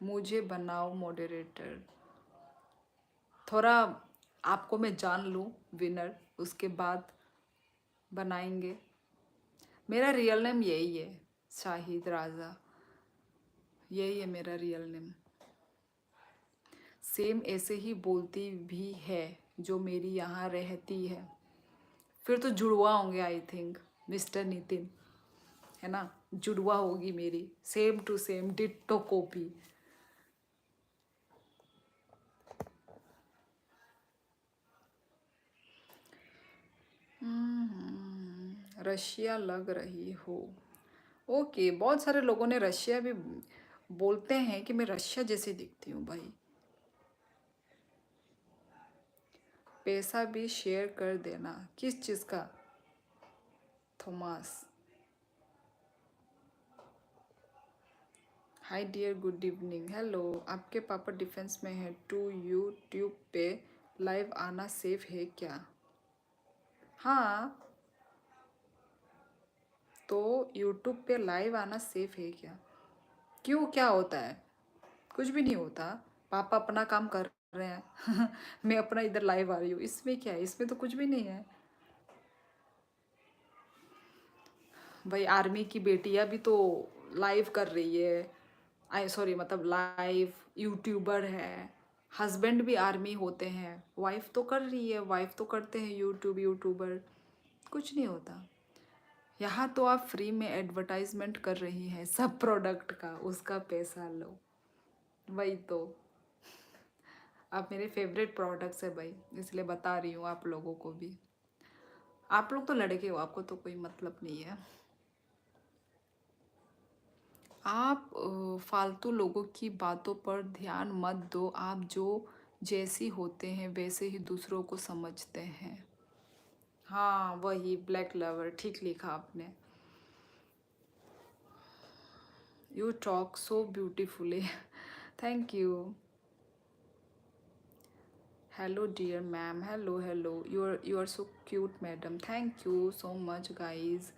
मुझे बनाओ मॉडरेटर। थोड़ा आपको मैं जान लूँ विनर, उसके बाद बनाएंगे। मेरा रियल नेम यही है, शाहिद राजा, यही है मेरा रियल नेम। सेम ऐसे ही बोलती भी है जो मेरी यहाँ रहती है। फिर तो जुड़वा होंगे आई थिंक, मिस्टर नितिन, है ना? जुड़वा होगी मेरी, same to same ditto copy. Russia लग रही हो। ओके, बहुत सारे लोगों ने रशिया भी बोलते हैं कि मैं रशिया जैसी दिखती हूँ भाई। पैसा भी शेयर कर देना। किस चीज़ का? Thomas. Hi dear, good evening. Hello. आपके पापा डिफेंस में हैं, टू यूट्यूब पे लाइव आना सेफ है क्या? हाँ, तो यूट्यूब पे लाइव आना सेफ है क्या? क्यों, क्या होता है? कुछ भी नहीं होता। पापा अपना काम कर रहे हैं मैं अपना इधर लाइव आ रही हूँ, इसमें क्या है? इसमें तो कुछ भी नहीं है भाई। आर्मी की बेटियां भी तो लाइव कर रही है। आई सॉरी, मतलब लाइव यूट्यूबर है। हस्बैंड भी आर्मी होते हैं, वाइफ तो कर रही है, वाइफ तो करते हैं यूट्यूबर। कुछ नहीं होता। यहाँ तो आप फ्री में एडवर्टाइजमेंट कर रही हैं सब प्रोडक्ट का, उसका पैसा लो। वही तो। आप मेरे फेवरेट प्रोडक्ट्स है भाई, इसलिए बता रही हूँ आप लोगों को भी। आप लोग तो लड़के हो, आपको तो कोई मतलब नहीं है। आप फालतू लोगों की बातों पर ध्यान मत दो। आप जो जैसी होते हैं वैसे ही दूसरों को समझते हैं। हाँ, वही ब्लैक लवर, ठीक लिखा आपने। You talk so beautifully thank you. Hello dear ma'am. Hello, you are so cute madam. Thank you so much guys.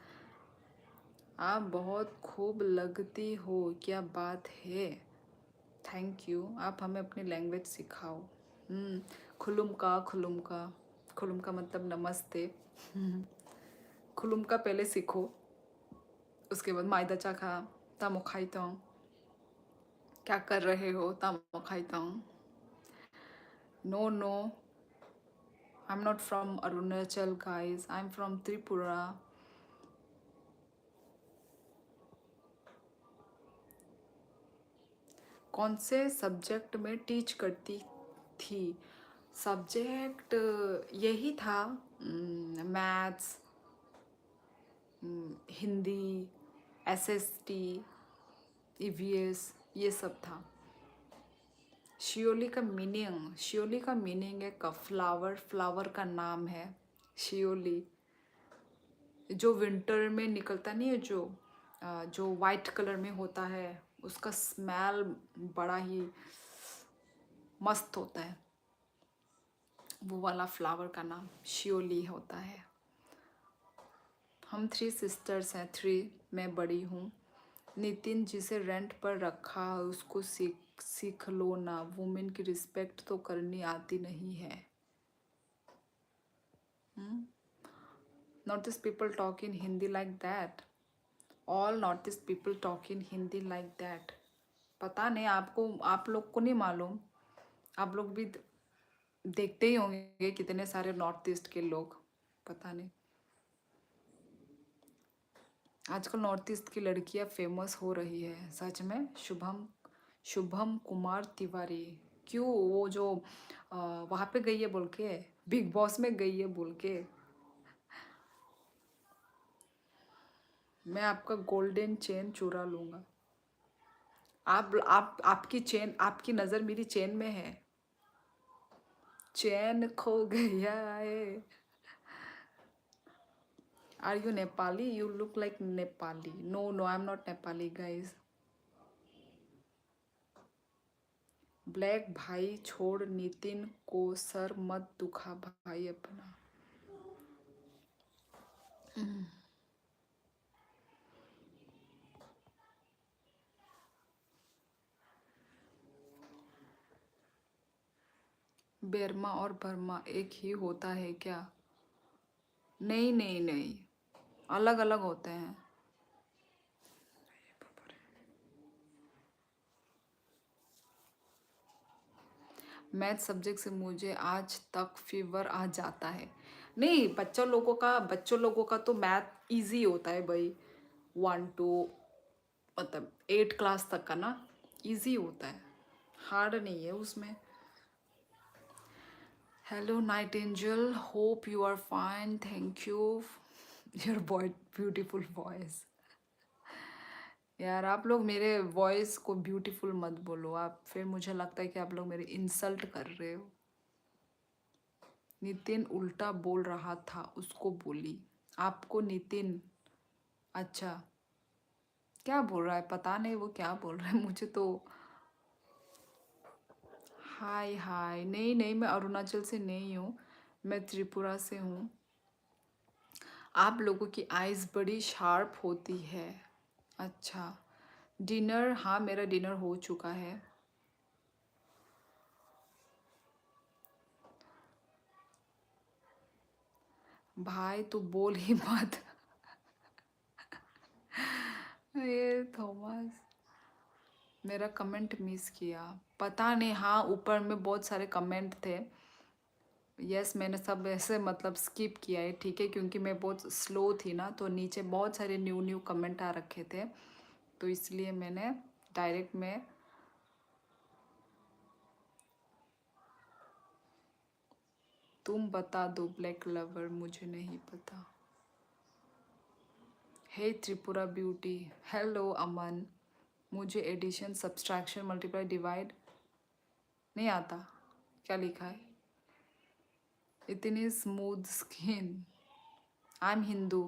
आप बहुत खूब लगती हो, क्या बात है। Thank you. आप हमें अपनी लैंग्वेज सिखाओ। खुलुम का मतलब नमस्ते। खुलुम का पहले सीखो, उसके बाद माइदा चाखा तामो खाईता हूँ। क्या कर रहे हो? तामो खाईता हूँ। No no, I am not from Arunachal guys, I am from Tripura. कौन से सब्जेक्ट में टीच करती थी? सब्जेक्ट यही था, मैथ्स, हिंदी, एसएसटी, ईवीएस, ये सब था। शियोली का मीनिंग है का फ्लावर का नाम है शियोली। जो विंटर में निकलता नहीं है, जो वाइट कलर में होता है, उसका स्मेल बड़ा ही मस्त होता है। वो वाला फ्लावर का नाम शियोली होता है। हम 3 सिस्टर्स हैं, 3 मैं बड़ी हूँ। नितिन, जिसे रेंट पर रखा उसको सीख लो ना, वुमेन की रिस्पेक्ट तो करनी आती नहीं है। North east people talk in Hindi like that. All north east people talk in Hindi like that. पता नहीं आपको, आप लोग को नहीं मालूम। आप लोग भी देखते ही होंगे कितने सारे नॉर्थ ईस्ट के लोग। पता नहीं, आजकल नॉर्थ ईस्ट की लड़कियां फेमस हो रही है सच में। शुभम कुमार तिवारी। क्यों? वो जो वहाँ पे गई है बोल के, बिग बॉस में गई है बोल के। मैं आपका गोल्डन चेन चुरा लूँगा। आपकी चेन, आपकी नज़र मेरी चेन में है। चैन खो गया है। Are you Nepali? You look like Nepali. No I am not Nepali guys. Black भाई छोड़ नितिन को सर मत दुखा भाई अपना। बर्मा और बर्मा एक ही होता है क्या? नहीं, अलग अलग होते हैं। मैथ सब्जेक्ट से मुझे आज तक फीवर आ जाता है। नहीं, बच्चों लोगों का तो मैथ इजी होता है भाई। 1 to मतलब 8 क्लास तक का ना इजी होता है, हार्ड नहीं है उसमें। Hello night angel, hope you are fine. Thank you your beautiful voice. यार आप लोग मेरे वॉइस को ब्यूटीफुल मत बोलो, आप फिर मुझे लगता है कि आप लोग मेरी इंसल्ट कर रहे हो। नितिन उल्टा बोल रहा था, उसको बोली। आपको नितिन, अच्छा क्या बोल रहा है पता नहीं, वो क्या बोल रहा है मुझे तो। हाय हाय, नहीं नहीं, मैं अरुणाचल से नहीं हूँ, मैं त्रिपुरा से हूँ। आप लोगों की आइज़ बड़ी शार्प होती है। अच्छा, डिनर, हाँ मेरा डिनर हो चुका है। भाई तू बोल ही मत। ये थॉमस मेरा कमेंट मिस किया, पता नहीं, हाँ ऊपर में बहुत सारे कमेंट थे। यस, मैंने सब ऐसे मतलब स्किप किया है, ठीक है, क्योंकि मैं बहुत स्लो थी ना, तो नीचे बहुत सारे न्यू न्यू कमेंट आ रखे थे, तो इसलिए मैंने डायरेक्ट में। तुम बता दो ब्लैक लवर, मुझे नहीं पता। हे त्रिपुरा ब्यूटी, हेलो अमन। मुझे एडिशन, सब्सट्रैक्शन, मल्टीप्लाई, डिवाइड नहीं आता, क्या लिखा है? इतनी smooth skin, I am Hindu,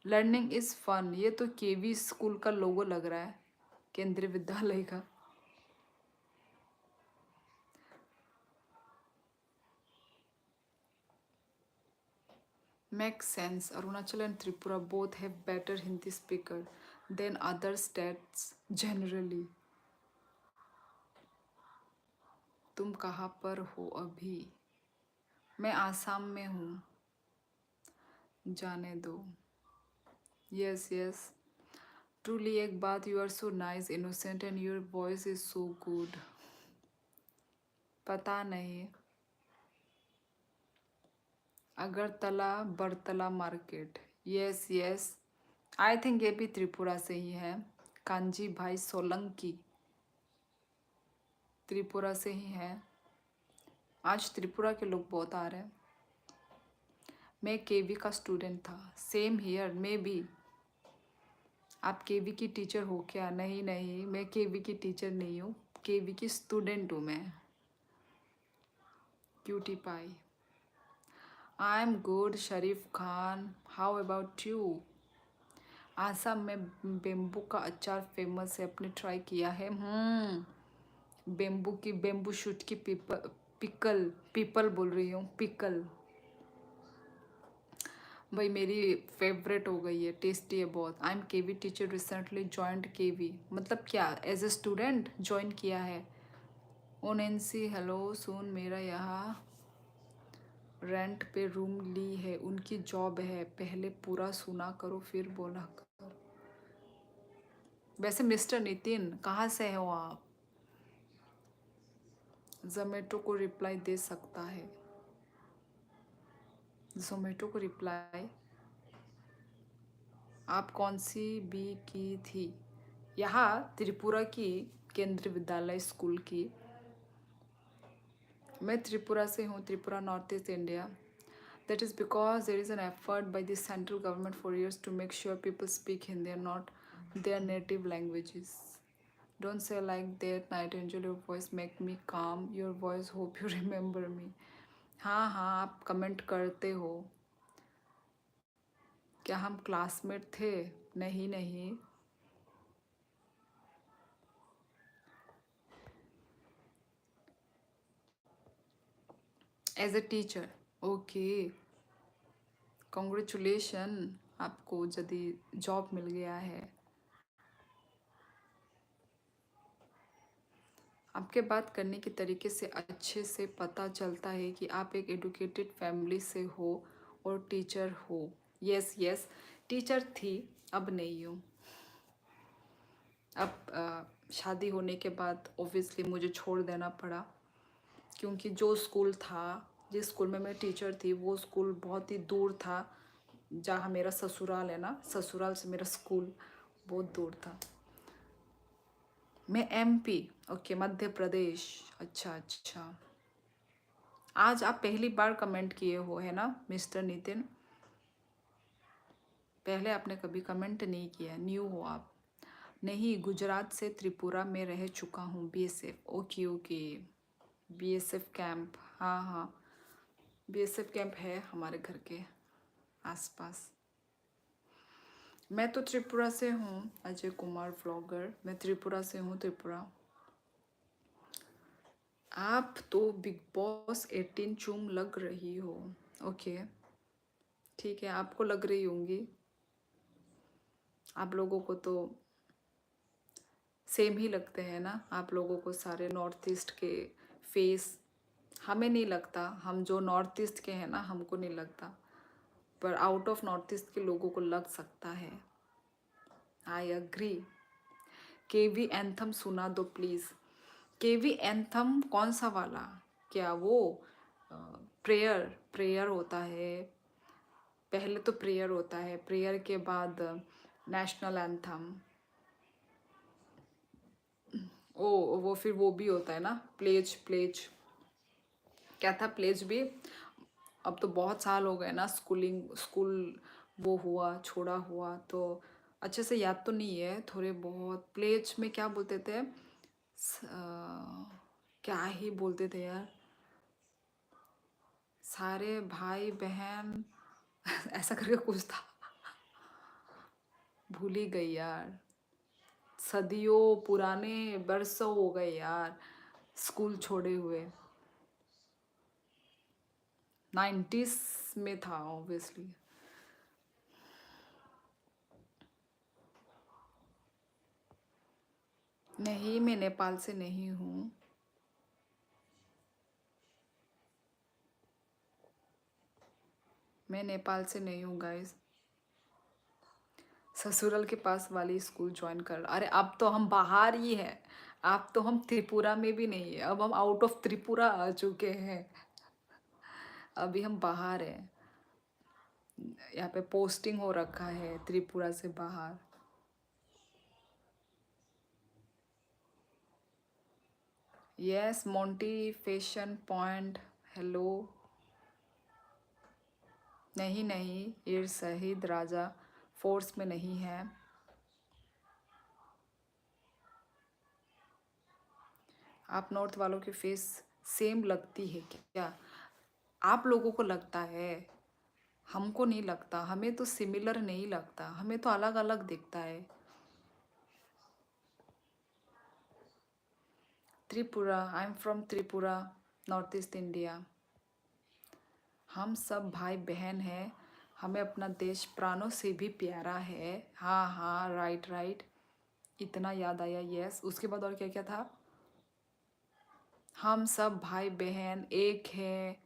learning is fun. ये तो केवी स्कूल का लोगो लग रहा है, केंद्रीय विद्यालय का। Makes sense. Arunachal and Tripura both have better Hindi speaker than other states generally. तुम कहाँ पर हो अभी? मैं आसाम में हूँ। जाने दो। Yes, yes. Truly एक बात, you are so nice, innocent and your voice is so good. पता नहीं। Agartala Battala market, yes yes, I think ये भी त्रिपुरा से ही है। कांजी भाई सोलंकी त्रिपुरा से ही है। आज त्रिपुरा के लोग बहुत आ रहे हैं। मैं केवी का स्टूडेंट था, सेम हियर मे बी। आप केवी की टीचर हो क्या? नहीं नहीं, मैं केवी की टीचर नहीं हूँ, केवी की स्टूडेंट हूँ मैं। Cutie pie, I am good Sharif Khan, how about you? Assam में बेम्बू का अचार फेमस है, आपने ट्राई किया है? बेम्बू की, बेम्बू शूट की पिकल, पीपल बोल रही हूँ, पिकल भाई मेरी फेवरेट हो गई है, टेस्टी है बहुत। I am KV teacher, recently joined KV, मतलब क्या एज ए स्टूडेंट ज्वाइन किया है? ओ नैन्सी हेलो, सुन मेरा यहाँ रेंट पे रूम ली है, उनकी जॉब है, पहले पूरा सुना करो फिर बोला करो। वैसे मिस्टर नितिन कहाँ से हो आप? जोमेटो को रिप्लाई दे सकता है, जोमेटो को रिप्लाई। आप कौन सी बी की थी? यहाँ त्रिपुरा की, केंद्रीय विद्यालय स्कूल की। मैं त्रिपुरा से हूँ, Tripura north east India. That is because there is an effort by the central government for years to make sure people speak Hindi and not their native languages. Don't say like that, Nightingale, your voice make me calm. Your voice, hope you remember me. हाँ हाँ, आप comment करते हो। क्या हम classmate थे? नहीं नहीं। As a teacher, okay, congratulation, आपको यदि जॉब मिल गया है। आपके बात करने के तरीके से अच्छे से पता चलता है कि आप एक एडुकेटेड फैमिली से हो और टीचर हो। यस यस, टीचर थी, अब नहीं हूँ। अब शादी होने के बाद ऑब्वियसली मुझे छोड़ देना पड़ा, क्योंकि जो स्कूल था, जिस स्कूल में मैं टीचर थी, वो स्कूल बहुत ही दूर था। जहाँ मेरा ससुराल है ना, ससुराल से मेरा स्कूल बहुत दूर था। मैं एमपी, ओके, मध्य प्रदेश। अच्छा अच्छा, आज आप पहली बार कमेंट किए हो है ना मिस्टर नितिन? पहले आपने कभी कमेंट नहीं किया, न्यू हो आप? नहीं, गुजरात से त्रिपुरा में रह चुका हूँ, BSF, okay okay, BSF camp, हाँ हाँ, बीएसएफ कैंप है हमारे घर के आसपास। मैं तो त्रिपुरा से हूँ, अजय कुमार व्लॉगर। मैं त्रिपुरा से हूँ, त्रिपुरा। आप तो बिग बॉस 18 चूम लग रही हो। ओके, ठीक है, आपको लग रही होंगी। आप लोगों को तो सेम ही लगते हैं ना, आप लोगों को सारे नॉर्थ ईस्ट के फेस। हमें नहीं लगता, हम जो नॉर्थ ईस्ट के हैं ना, हमको नहीं लगता, पर आउट ऑफ नॉर्थ ईस्ट के लोगों को लग सकता है। I agree. केवी एंथम सुना दो प्लीज़। केवी एंथम कौन सा वाला? क्या वो प्रेयर प्रेयर होता है? पहले तो प्रेयर होता है, प्रेयर के बाद नेशनल एंथम। ओ, वो फिर वो भी होता है ना, प्लेज। प्लेज क्या था? प्लेज भी अब तो बहुत साल हो गए ना, स्कूल वो हुआ, छोड़ा हुआ, तो अच्छे से याद तो नहीं है, थोड़े बहुत। प्लेज में क्या बोलते थे? क्या ही बोलते थे यार, सारे भाई बहन ऐसा करके कुछ था, भूल ही गई यार। सदियों पुराने, बरसों हो गए यार स्कूल छोड़े हुए। 90s में था ऑब्वियसली। नहीं, मैं नेपाल से नहीं हूँ। मैं नेपाल से नहीं हूँ गाइस। ससुरल के पास वाली स्कूल ज्वाइन कर। अरे अब तो हम बाहर ही है, अब तो हम त्रिपुरा में भी नहीं है, अब हम आउट ऑफ त्रिपुरा आ चुके हैं। अभी हम बाहर हैं, यहाँ पे पोस्टिंग हो रखा है त्रिपुरा से बाहर। Yes, Monty fashion point, hello. नहीं नहीं, ये शहीद राजा फोर्स में नहीं है। आप नॉर्थ वालों की फेस सेम लगती है क्या? आप लोगों को लगता है, हमको नहीं लगता। हमें तो सिमिलर नहीं लगता, हमें तो अलग अलग दिखता है। त्रिपुरा, आई am from Tripura, north east India. हम सब भाई बहन हैं, हमें अपना देश प्राणों से भी प्यारा है। हाँ हाँ, राइट राइट, इतना याद आया। यस, उसके बाद और क्या क्या था? हम सब भाई बहन एक है,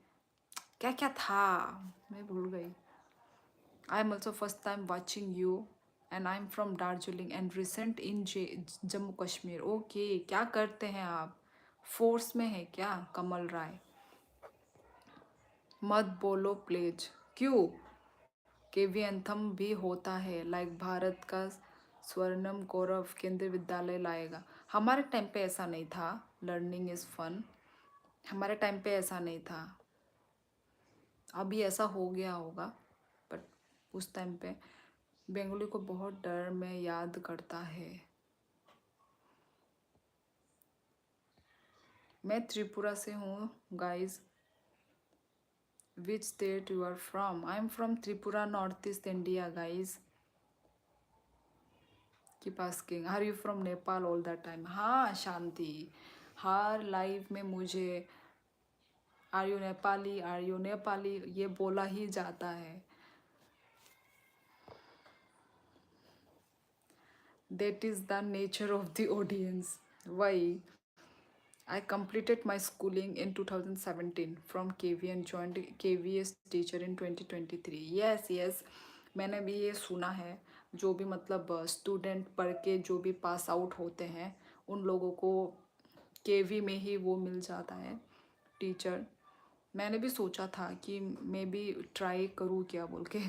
क्या क्या था, मैं भूल गई। I am also first time watching you and I am from Darjeeling and recent in Jammu Kashmir. Okay, क्या करते हैं आप? फोर्स में है क्या, कमल राय? मत बोलो प्लीज। क्यों? केवी एंथम भी होता है, लाइक भारत का स्वर्णम गौरव केंद्रीय विद्यालय लाएगा। हमारे टाइम पे ऐसा नहीं था, लर्निंग इज़ फन। हमारे टाइम पे ऐसा नहीं था, अभी ऐसा हो गया होगा, बट उस टाइम पे बंगाली को बहुत डर में याद करता है। मैं त्रिपुरा से हूँ guys. Which state you are from? I am from Tripura, north east India guys. Keep asking, are you from Nepal all the time? हाँ शांति, हर लाइफ में मुझे आर यू नेपाली ये बोला ही जाता है। That is the nature of the audience. Why? I completed my schooling in 2017 from KV and joined KVS teacher in 2023. Yes, yes, मैंने भी ये सुना है। जो भी मतलब स्टूडेंट पढ़ के जो भी पास आउट होते हैं, उन लोगों को केवी में ही वो मिल जाता है टीचर। मैंने भी सोचा था कि मैं भी ट्राई करूँ क्या बोल के।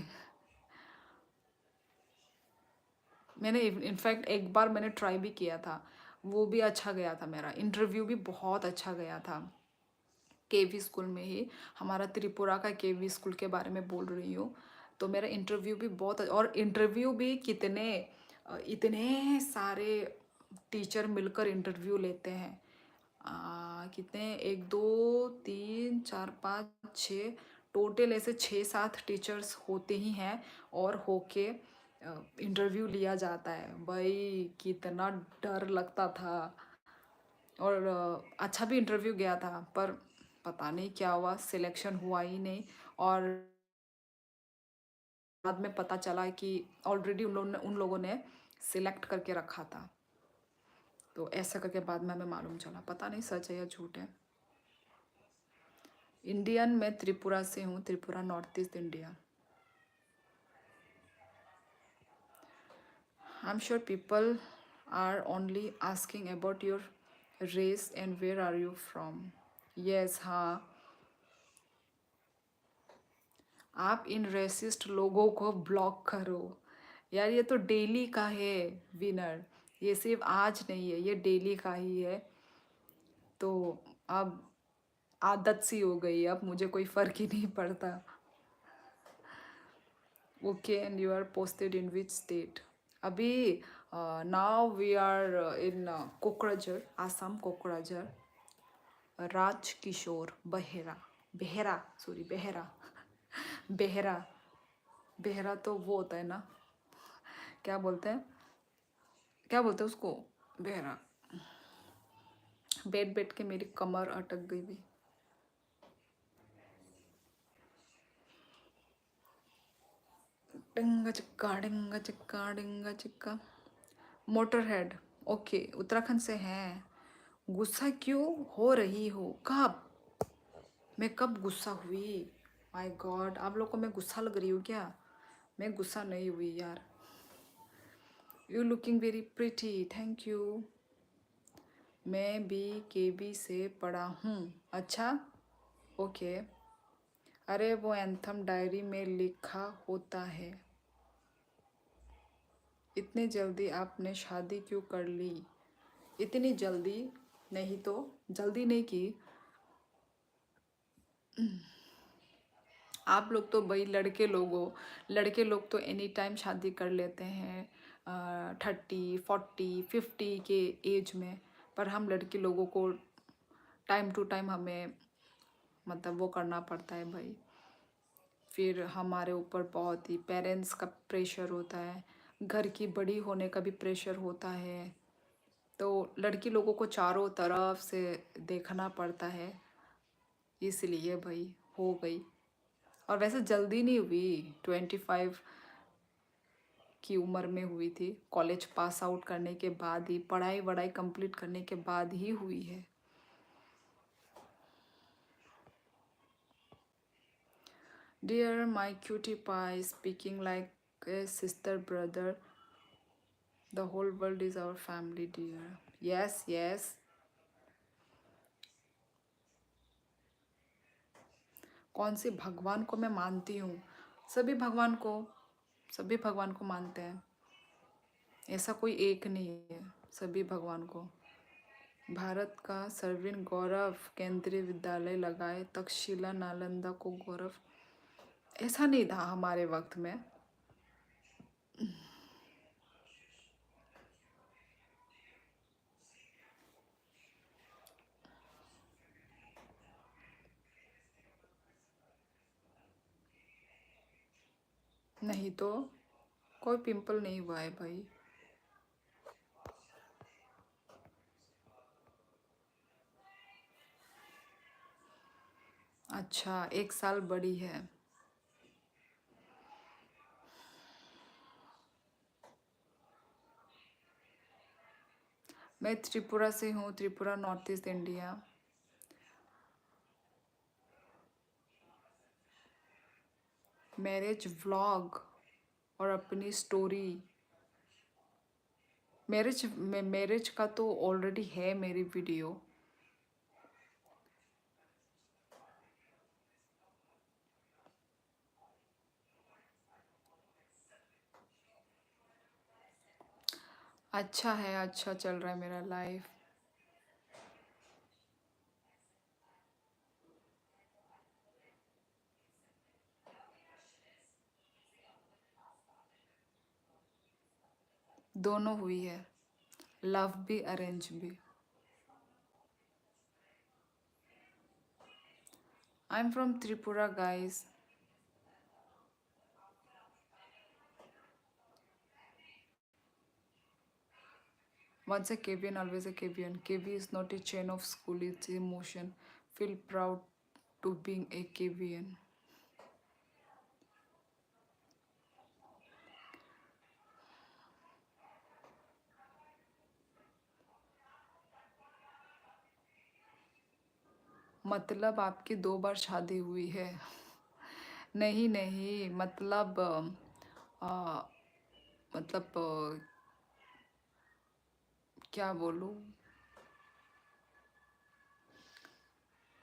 मैंने इनफैक्ट एक बार मैंने ट्राई भी किया था, वो भी अच्छा गया था, मेरा इंटरव्यू भी बहुत अच्छा गया था केवी स्कूल में ही। हमारा त्रिपुरा का केवी स्कूल के बारे में बोल रही हूँ। तो मेरा इंटरव्यू भी बहुत, और इंटरव्यू भी कितने इतने सारे टीचर मिलकर इंटरव्यू लेते हैं। कितने, 1 2 3 4 5 6 टोटल ऐसे 6-7 टीचर्स होते ही हैं और होके इंटरव्यू लिया जाता है भाई। कितना डर लगता था। और अच्छा भी इंटरव्यू गया था, पर पता नहीं क्या हुआ, सिलेक्शन हुआ ही नहीं। और बाद में पता चला कि ऑलरेडी उन लोगों ने सिलेक्ट करके रखा था। तो ऐसा करके बाद में हमें मालूम चला, पता नहीं सच है या झूठ है। इंडियन, मैं त्रिपुरा से हूँ, Tripura north east India. I am sure people are only asking about your race and where are you from. Yes, हाँ, आप इन रेसिस्ट लोगों को ब्लॉक करो यार। ये तो डेली का है विनर, ये सिर्फ आज नहीं है, ये डेली का ही है। तो अब आदत सी हो गई, अब मुझे कोई फ़र्क ही नहीं पड़ता। Okay, and you are posted in which state? अभी now we are in Kokrajhar, Assam, Kokrajhar. Raj Kishore Behera, Behera, sorry, Behera. Behera, Behera तो वो होता है ना, क्या बोलते हैं, क्या बोलते हैं उसको, बेहरा। बैठ बैठ के मेरी कमर अटक गई भी। डिंगा चिक्का, डिंगा चिक्का, डिंगा चिक्का। मोटर हेड, ओके, उत्तराखंड से हैं। गुस्सा क्यों हो रही हो? कब? मैं कब गुस्सा हुई? माय गॉड, आप लोग को मैं गुस्सा लग रही हूँ क्या? मैं गुस्सा नहीं हुई यार। You looking very pretty, thank you. मैं भी केबी से पढ़ा हूँ। अच्छा, ओके। अरे वो एंथम डायरी में लिखा होता है। इतनी जल्दी आपने शादी क्यों कर ली? इतनी जल्दी नहीं, तो जल्दी नहीं की। आप लोग तो भाई लड़के लोग हो, लड़के लोग तो एनी टाइम शादी कर लेते हैं 30, 40, 50 के एज में। पर हम लड़के लोगों को टाइम टू टाइम हमें मतलब वो करना पड़ता है भाई। फिर हमारे ऊपर बहुत ही पेरेंट्स का प्रेशर होता है, घर की बड़ी होने का भी प्रेशर होता है। तो लड़की लोगों को चारों तरफ से देखना पड़ता है, इसलिए भाई हो गई। और वैसे जल्दी नहीं हुई, 25 की उम्र में हुई थी। कॉलेज पास आउट करने के बाद ही, पढ़ाई वढ़ाई कंप्लीट करने के बाद ही हुई है। Dear my cutie pie, speaking like a sister brother, the whole world is our family dear. Yes yes. कौन से भगवान को मैं मानती हूँ? सभी भगवान को, सभी भगवान को मानते हैं, ऐसा कोई एक नहीं है, सभी भगवान को। भारत का सर्वोच्च गौरव केंद्रीय विद्यालय लगाए, तक्षशिला नालंदा को गौरव। ऐसा नहीं था हमारे वक्त में। नहीं तो कोई पिंपल नहीं हुआ है भाई। अच्छा, 1 साल बड़ी है। मैं त्रिपुरा से हूँ, Tripura north east India. Marriage vlog और अपनी स्टोरी। मैरिज का तो ऑलरेडी है मेरी वीडियो। अच्छा है, अच्छा चल रहा है मेरा लाइफ। दोनों हुई है, लव भी अरेंज भी। I'm from Tripura, guys. Once a KBN, always a KBN. KB is not a chain of school, it's emotion. Feel proud to being a KBN. मतलब आपकी 2 बार शादी हुई है? नहीं नहीं, मतलब आ, मतलब क्या बोलूँ।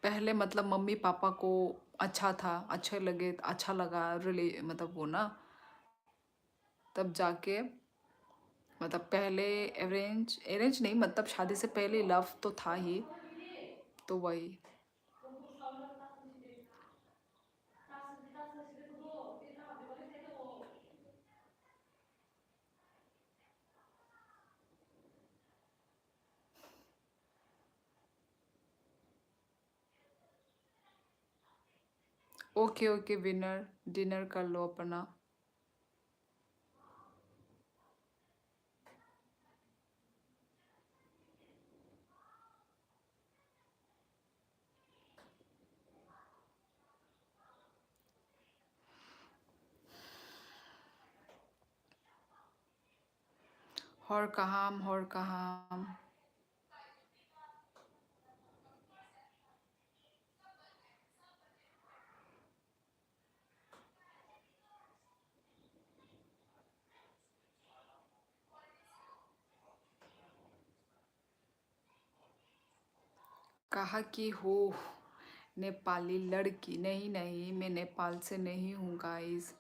पहले मतलब मम्मी पापा को अच्छा था, अच्छे लगे, अच्छा लगा रिले मतलब वो ना, तब जाके मतलब पहले अरेंज अरेंज नहीं, मतलब शादी से पहले लव तो था ही, तो वही। ओके ओके विनर, डिनर कर लो अपना। हर कहाम। कहा कि हो नेपाली लड़की। नहीं नहीं, मैं नेपाल से नहीं हूँ गाइस।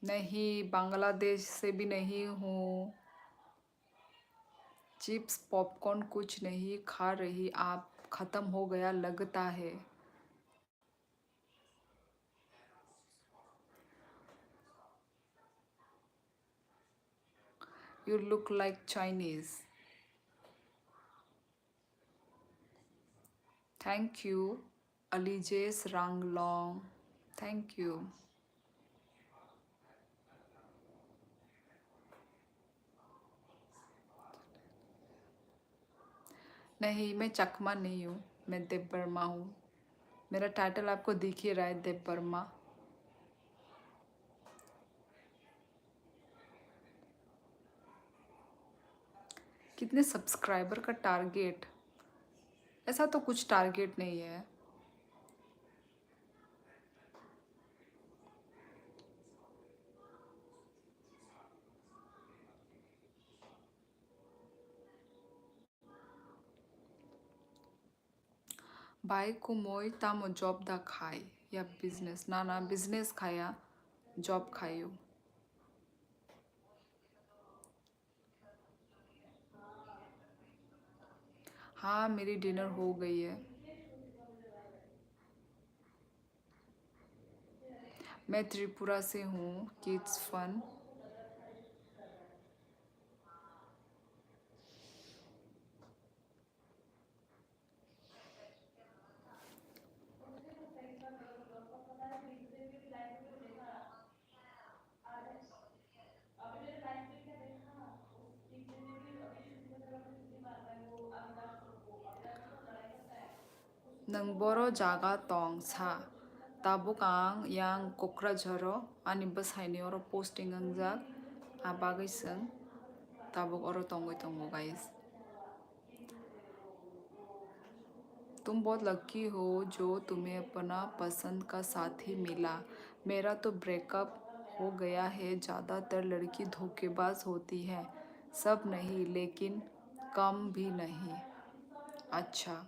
नहीं, बांग्लादेश से भी नहीं हूँ। चिप्स पॉपकॉर्न कुछ नहीं खा रही आप, खत्म हो गया लगता है। You look like Chinese. Thank you अलीजेस रांगलोंग, थैंक यू। नहीं, मैं चकमा नहीं हूँ, मैं देव वर्मा हूँ। मेरा टाइटल आपको दिख ही रहा है, देव वर्मा। कितने सब्सक्राइबर का टारगेट? ऐसा तो कुछ टारगेट नहीं है। भाई को मोई तामो जॉब दा खाई या बिजनेस? ना ना, बिजनेस खाया, जॉब खाई। हाँ, मेरी डिनर हो गई है। मैं त्रिपुरा से हूँ, किड्स फन। नंबरो जागा तोंग सा ताबुक आं yang क'क्राझाराव आंनि बसायनायाव पोस्टिं आंजाक आबागैसों ताबुक और तंगै तंगो गाइस। तुम बहुत लकी हो जो तुम्हें अपना पसंद का साथी मिला। मेरा तो ब्रेकअप हो गया है। ज़्यादातर लड़की धोखेबाज होती है, सब नहीं लेकिन कम भी नहीं। अच्छा,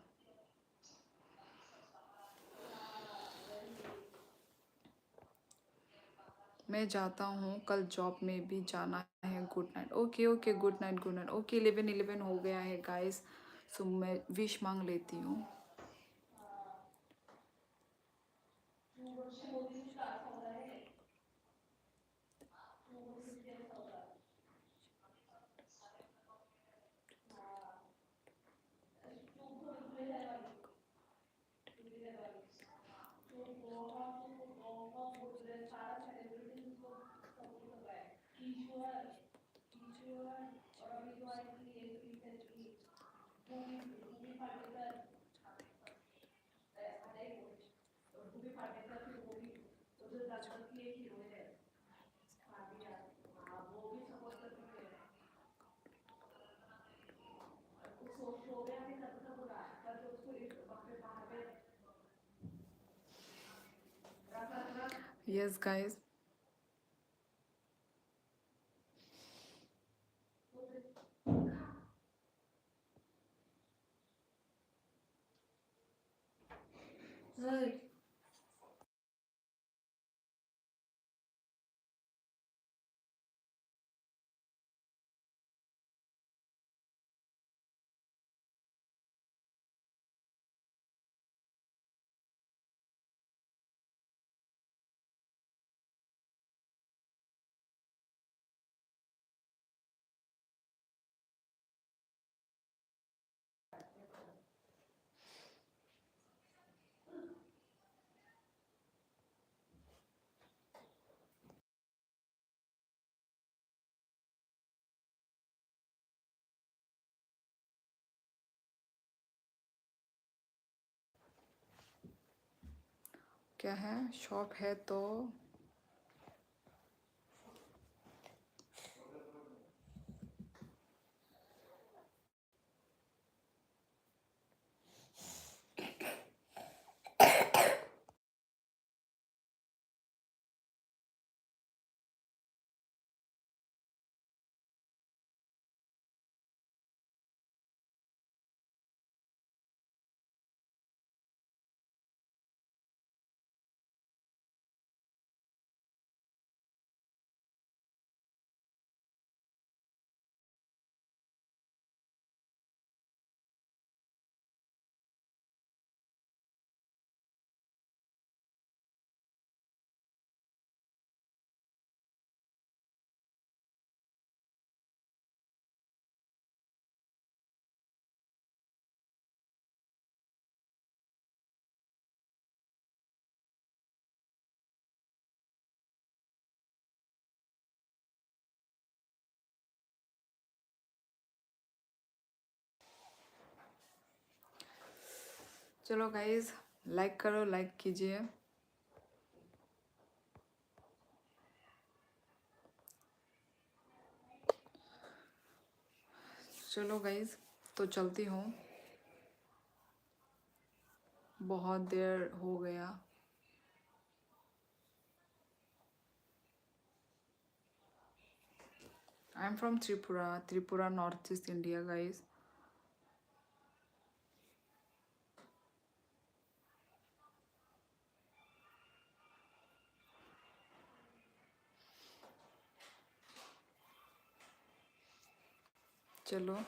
मैं जाता हूँ, कल जॉब में भी जाना है। Good night. Okay okay, good night good night. Okay, 11:11 हो गया है गाइस, सो मैं विश मांग लेती हूँ। Yes, guys. क्या है? शॉप है तो चलो गाइज, लाइक करो, लाइक कीजिए। चलो गाइज, तो चलती हूँ, बहुत देर हो गया। आई am from Tripura north east India guys. चलो,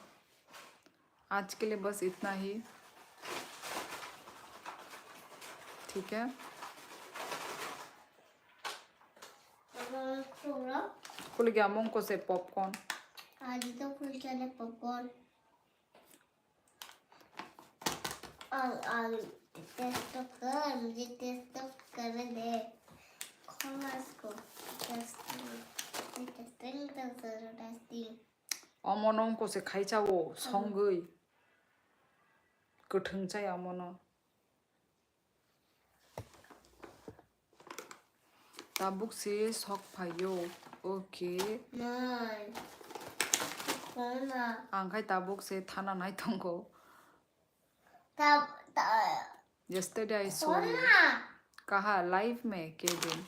आज के लिए बस इतना ही, ठीक है? खुल गया मुंह से पॉपकॉर्न। आज तो खुल चले पॉपकॉर्न और टेस्ट तो कर, मुझे टेस्ट तो करने दे। खोलना इसको, टेस्टिंग टेस्टिंग। 어머너 곳에 가이자오 성의 गोथोंजाय 어머너 다북시 석파요 오케이 नहीं खोलना 안가이 다북시 타나 나이던 거 तब yesterday I saw you खोलना कहा लाइव में के दिन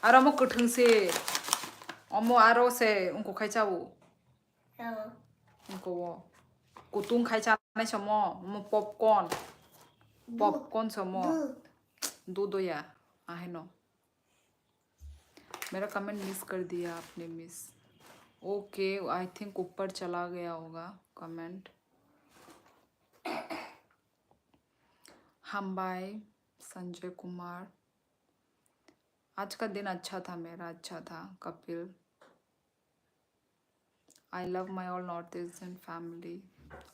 और अमो गोथोंसे 어머 아로세 उनको खाइजाओ उनको वो कुतुंग खाइजा नहीं समो अमो पॉपकॉर्न समो दूध या आहे नो मेरा कमेंट मिस कर दिया आपने मिस ओके आई थिंक ऊपर चला गया होगा कमेंट हम बाय संजय कुमार आज का दिन अच्छा था मेरा अच्छा था Kapil I love my all north eastern family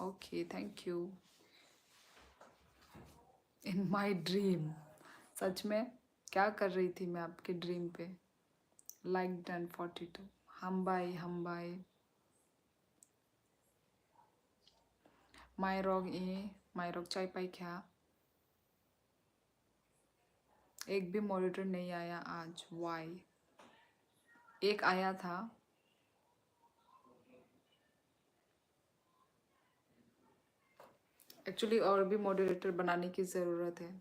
okay thank you in my dream सच में क्या कर रही थी मैं आपके ड्रीम पे लाइक डन 42 हम बाय माई रॉग ए मायरोक चाय पाई क्या? एक भी मॉनिटर नहीं आया आज, वाई? एक आया था। एक्चुअली और भी मॉडरेटर बनाने की ज़रूरत है।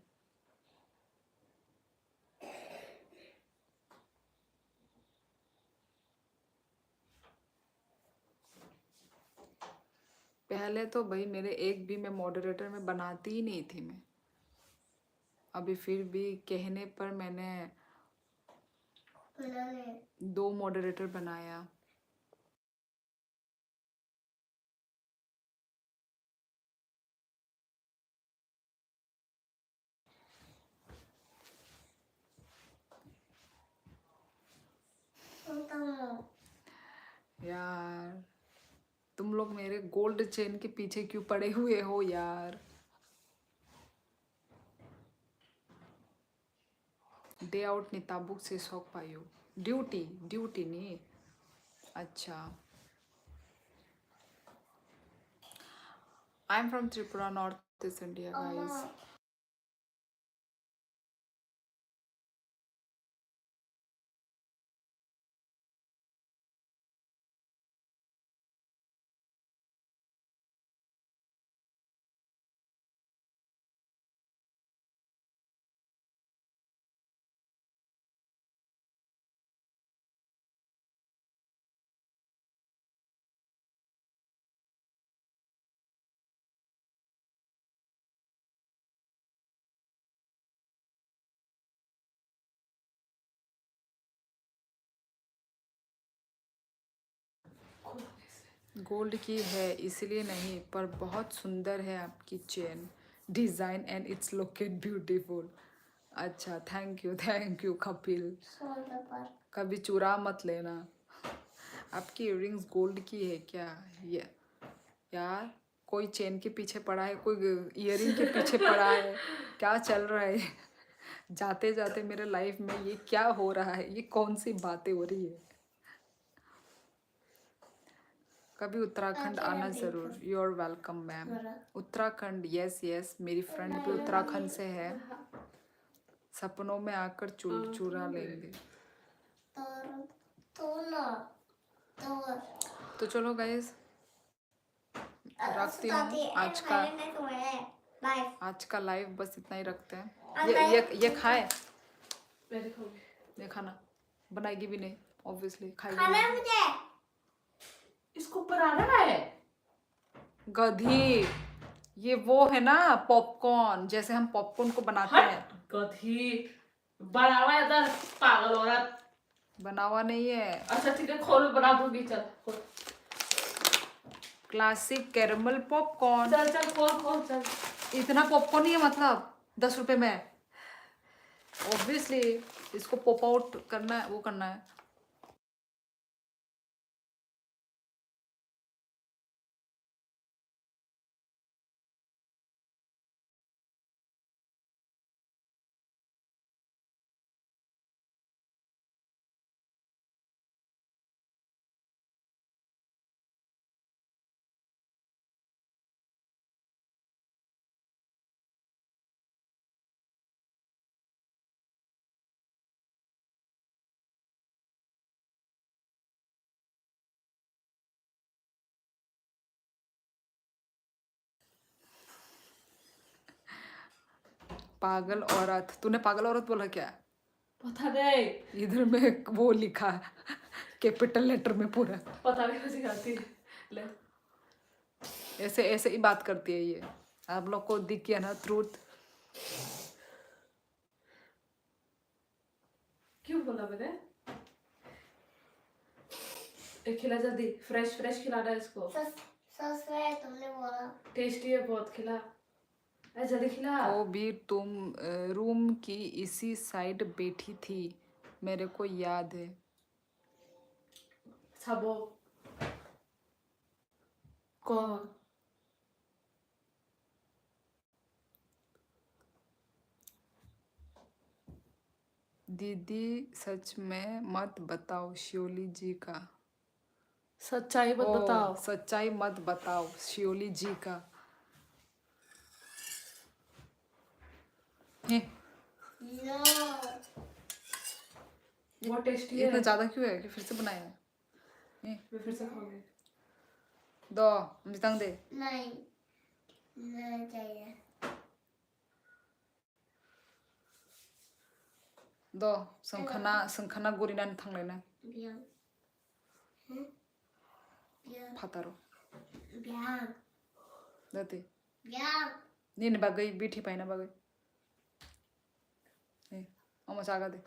पहले तो भाई मेरे एक भी मैं मॉडरेटर में बनाती ही नहीं थी मैं। अभी फिर भी कहने पर मैंने बनाने 2 मॉडरेटर बनाया। यार तुम लोग मेरे गोल्ड चेन के पीछे क्यों पड़े हुए हो यार? डे आउट नहीं, ताबुक से शौक पाई हो। ड्यूटी ड्यूटी नहीं। अच्छा। आई am from Tripura, north east India guys. Gold की है इसलिए नहीं, पर बहुत सुंदर है आपकी chain design and it's looking beautiful. अच्छा, थैंक यू कपिल। कभी चुरा मत लेना। आपकी इयररिंग्स गोल्ड की है क्या? ये यार कोई चेन के पीछे पड़ा है, कोई इयररिंग के पीछे पड़ा है, क्या चल रहा है? जाते जाते मेरे लाइफ में ये क्या हो रहा है? ये कौन सी बातें हो रही है? कभी उत्तराखंड आना ज़रूर। You are welcome ma'am. Uttarakhand, yes yes, मेरी फ्रेंड भी उत्तराखंड से है। सपनों में आकर चुरा लेंगे। तो चलो गाइस, रखती हूँ आज का लाइव बस इतना ही रखते हैं। ये खाए, ये खाना बनाएगी भी नहीं, ऑब्वियसली खाएगी नहीं। इसको ऊपर आना है गधी, ये वो है ना पॉपकॉर्न, जैसे हम पॉपकॉर्न को बनाते हैं। गधी बनावा है इधर, पागल औरत। बनावा नहीं है। अच्छा ठीक है, खोल बना दूंगी, चल खोल। Classic caramel popcorn. चल चल खोल खोल चल। इतना पॉपकॉर्न ही है, मतलब 10 रुपए में। ऑब्वियसली इसको पॉप आउट करना है, वो करना है। पागल औरत, तूने पागल औरत बोला क्या? पता नहीं, इधर में वो लिखा कैपिटल लेटर में पूरा। पता नहीं कैसे करती है। ले ऐसे ऐसे ही बात करती है ये। आप लोग को दिख गया ना ट्रूथ। क्यों बोला मैंने? एक खिला जल्दी, फ्रेश फ्रेश खिलाना है इसको। तुमने बोला टेस्टी है बहुत, खिला जल्दी खिला। वो भी तुम रूम की इसी साइड बैठी थी, मेरे को याद है। सबो कौन? दीदी सच में मत बताओ शियोली जी का। सच्चाई मत बताओ। सच्चाई मत बताओ शियोली जी का। हैं नो बहुत टेस्टी है। इतना ज्यादा क्यों है कि फिर से बनाया है? मैं फिर से खाऊंगी। दो मितांग दे नहीं नहीं चाहिए दो संखाना गुरिनानै थांलायना बियां बियां फातारो बियां दते बियां नीन बागै बिठी पाइना बागै ए अमा जागा दे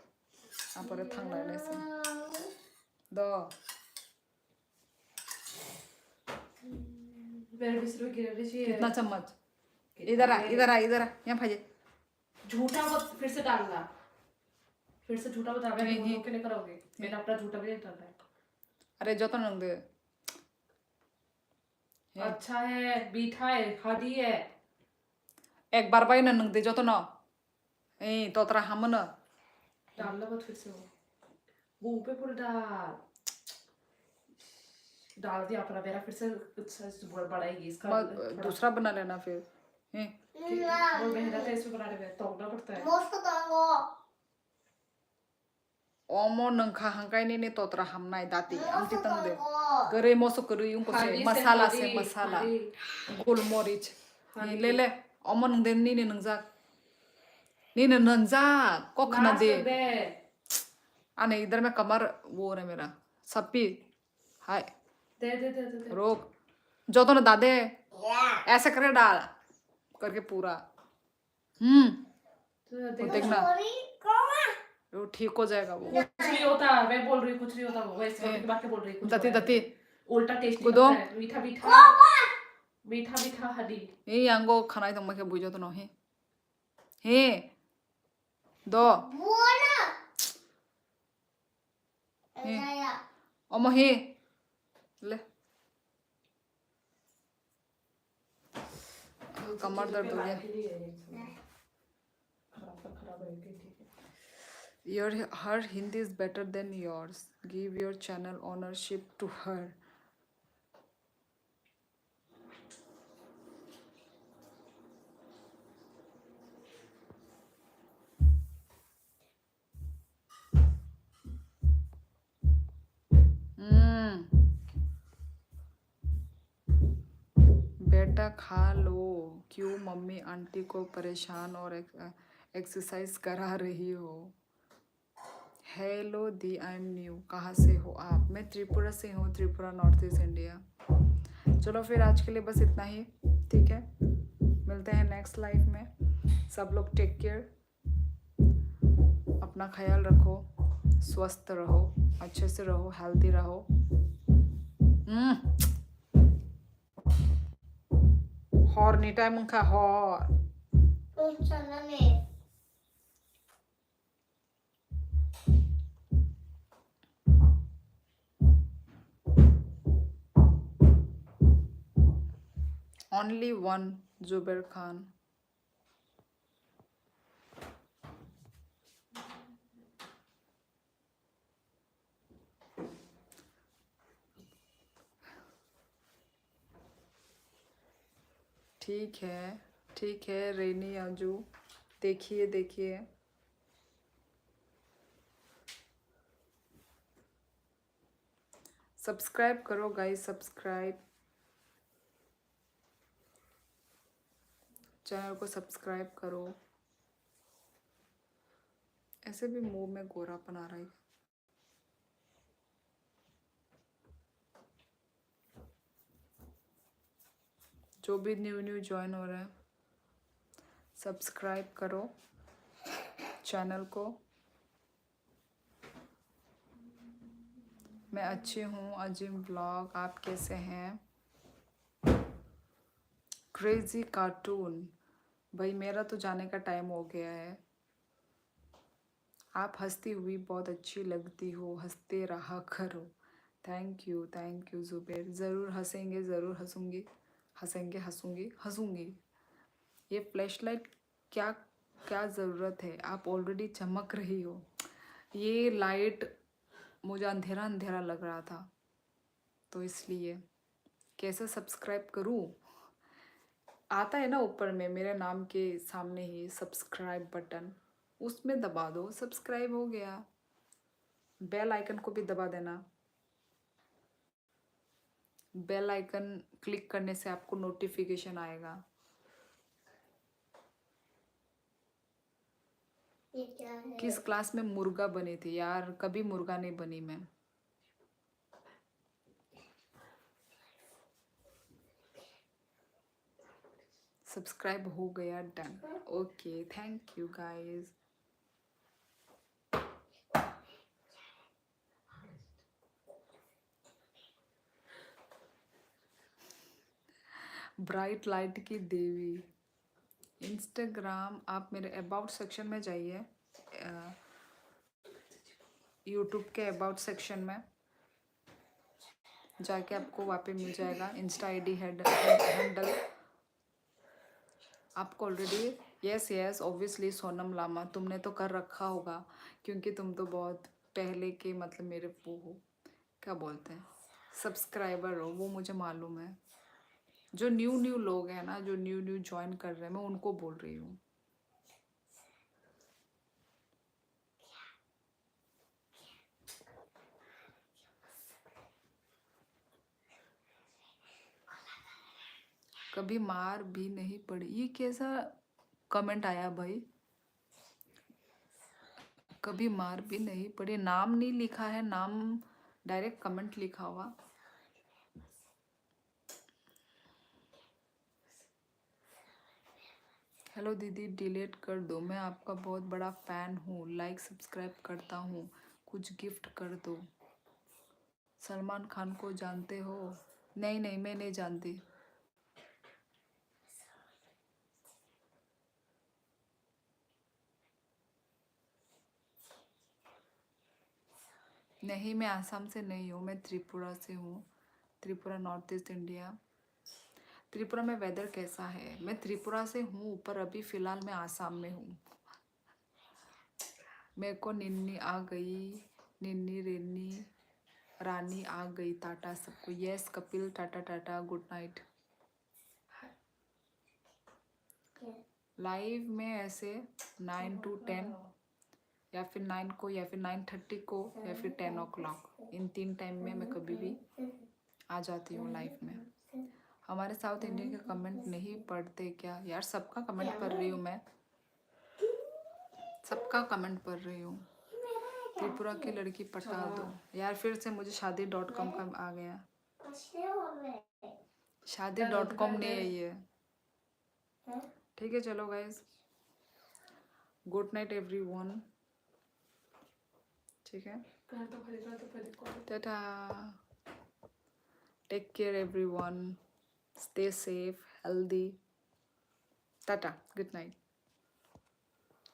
आपरे थांलायनायसै दो मेरे बिस्तर में गिर रही है। कितना चम्मच इधर आ यहाँ भाजे झूठा मत फिर से डालना। फिर से झूठा बता रहा है। नहीं। के लिए करोगे? मैंने अपना झूठा भी नहीं डाला है। अरे जो तो नंग दे अच्छा है, मीठा है, हरी है। एक बार बाई नंग दे जो तो न ए तो तरा हम न डालना मत फिर से वो मुंह पे पूरा डाल दिया अपना। मेरा फिर से बढ़ाएगी इसका। दूसरा बना लेना फिर हैं वो मेहनत है इसमें बनाने में, तोड़ना पड़ता है। मोस्ट तांगो ओमो नंखा हंकाई ने तो तरा हम नाय दाती मोस्ट अंति तंग दे तांगो करे मोसो करू यूं को से हरी मसाला हरी, से मसाला हरी। गोलमरिच हरी। ले ओमो नंग दे नी ने नंजा कोखना लास्ट दे में दे। आने इधर में कमर वो है मेरा सप्पी हाय दे दे दे दे दे। रोक जो तो न दादे ऐसे करे डाल करके पूरा तो दे। वो देखना सॉरी कोमा वो ठीक हो जाएगा वो कुछ नहीं होता, मैं बोल रही हूँ कुछ नहीं होता। वो वैसे रोटी की बात बोल रही हूँ। कुछ दती हो रहा है। दती उल्टा टेस्टी गुदो। लगता है। मीठा मीठा मीठा मीठा हरी। ए यांगो खाना तो मके बुझो तो न हे दो बोला हे आया ओमो हे ले कमर दर्द हो गया खराब है। ठीक है। Your her Hindi is better than yours. Give your channel ownership to her. बेटा खा लो क्यों मम्मी आंटी को परेशान और एक्सरसाइज करा रही हो। Hello the I am new कहाँ से हो आप? मैं त्रिपुरा से हूँ, त्रिपुरा नॉर्थ ईस्ट इंडिया। चलो फिर आज के लिए बस इतना ही, ठीक है। मिलते हैं नेक्स्ट लाइफ में। सब लोग टेक केयर, अपना ख्याल रखो, स्वस्थ रहो, अच्छे से रहो, हेल्दी रहो। हॉर्नी टाइम का हॉर चला ने only one Zubair Khan. ठीक है रेनी आजू देखिए सब्सक्राइब करो गाइस, सब्सक्राइब चैनल को सब्सक्राइब करो। ऐसे भी मुंह में गोरापन आ रहा है। जो भी न्यू ज्वाइन हो रहा है सब्सक्राइब करो चैनल को। मैं अच्छी हूँ अजीम व्लॉग, आप कैसे हैं? क्रेजी कार्टून भाई मेरा तो जाने का टाइम हो गया है। आप हंसती हुई बहुत अच्छी लगती हो, हंसते रहा करो। Thank you Zubair. ज़रूर हंसेंगे, ज़रूर हंसूंगी, हंसूंगी। ये फ्लैशलाइट क्या ज़रूरत है? आप ऑलरेडी चमक रही हो। ये लाइट मुझे अंधेरा लग रहा था तो इसलिए। कैसे सब्सक्राइब करूँ? आता है ना ऊपर में मेरे नाम के सामने ही सब्सक्राइब बटन, उसमें दबा दो, सब्सक्राइब हो गया। बेल आइकन को भी दबा देना। बेल आइकन क्लिक करने से आपको नोटिफिकेशन आएगा। ये क्या है? किस क्लास में मुर्गा बनी थी? यार कभी मुर्गा नहीं बनी मैं। सब्सक्राइब हो गया, done. Okay, thank you guys. Bright light की देवी इंस्टाग्राम, आप मेरे अबाउट सेक्शन में जाइए, यूट्यूब के अबाउट सेक्शन में जाके आपको वहाँ पे मिल जाएगा इंस्टा आईडी हैंडल। आपको already, yes obviously Sonam Lama, तुमने तो कर रखा होगा क्योंकि तुम तो बहुत पहले के मतलब मेरे वो हो, क्या बोलते हैं, सब्सक्राइबर हो, वो मुझे मालूम है। जो न्यू लोग हैं ना, जो न्यू ज्वाइन कर रहे हैं, मैं उनको बोल रही हूँ। कभी मार भी नहीं पड़ी, ये कैसा कमेंट आया भाई? कभी मार भी नहीं पड़ी, नाम नहीं लिखा है, नाम डायरेक्ट कमेंट लिखा हुआ। हेलो दीदी, डिलीट कर दो, मैं आपका बहुत बड़ा फैन हूँ, लाइक सब्सक्राइब करता हूँ, कुछ गिफ्ट कर दो। सलमान खान को जानते हो? नहीं मैं नहीं जानती। नहीं, मैं आसाम से नहीं हूँ, मैं त्रिपुरा से हूँ। Tripura north east India. Tripura में वेदर कैसा है? मैं त्रिपुरा से हूँ, पर अभी फ़िलहाल मैं आसाम में हूँ। मेरे को निन्नी आ गई, निन्नी रेनी रानी आ गई, टाटा सबको। Yes Kapil, Tata, good night. Live में ऐसे 9 to 10 या फिर 9 को या फिर 9:30 को या फिर 10 o'clock, इन 3 टाइम में मैं कभी भी आ जाती हूँ लाइव में। हमारे साउथ इंडियन के कमेंट नहीं पढ़ते क्या? यार सबका कमेंट पढ़ रही हूँ मैं, सबका कमेंट पढ़ रही हूँ। त्रिपुरा की लड़की पटा दो। यार फिर से मुझे शादी.com का आ गया। शादी.com नहीं है ये। ठीक है, चलो गाइज, गुड नाइट एवरीवन। ठीक है, tata, take care everyone, stay safe, healthy, tata, good night.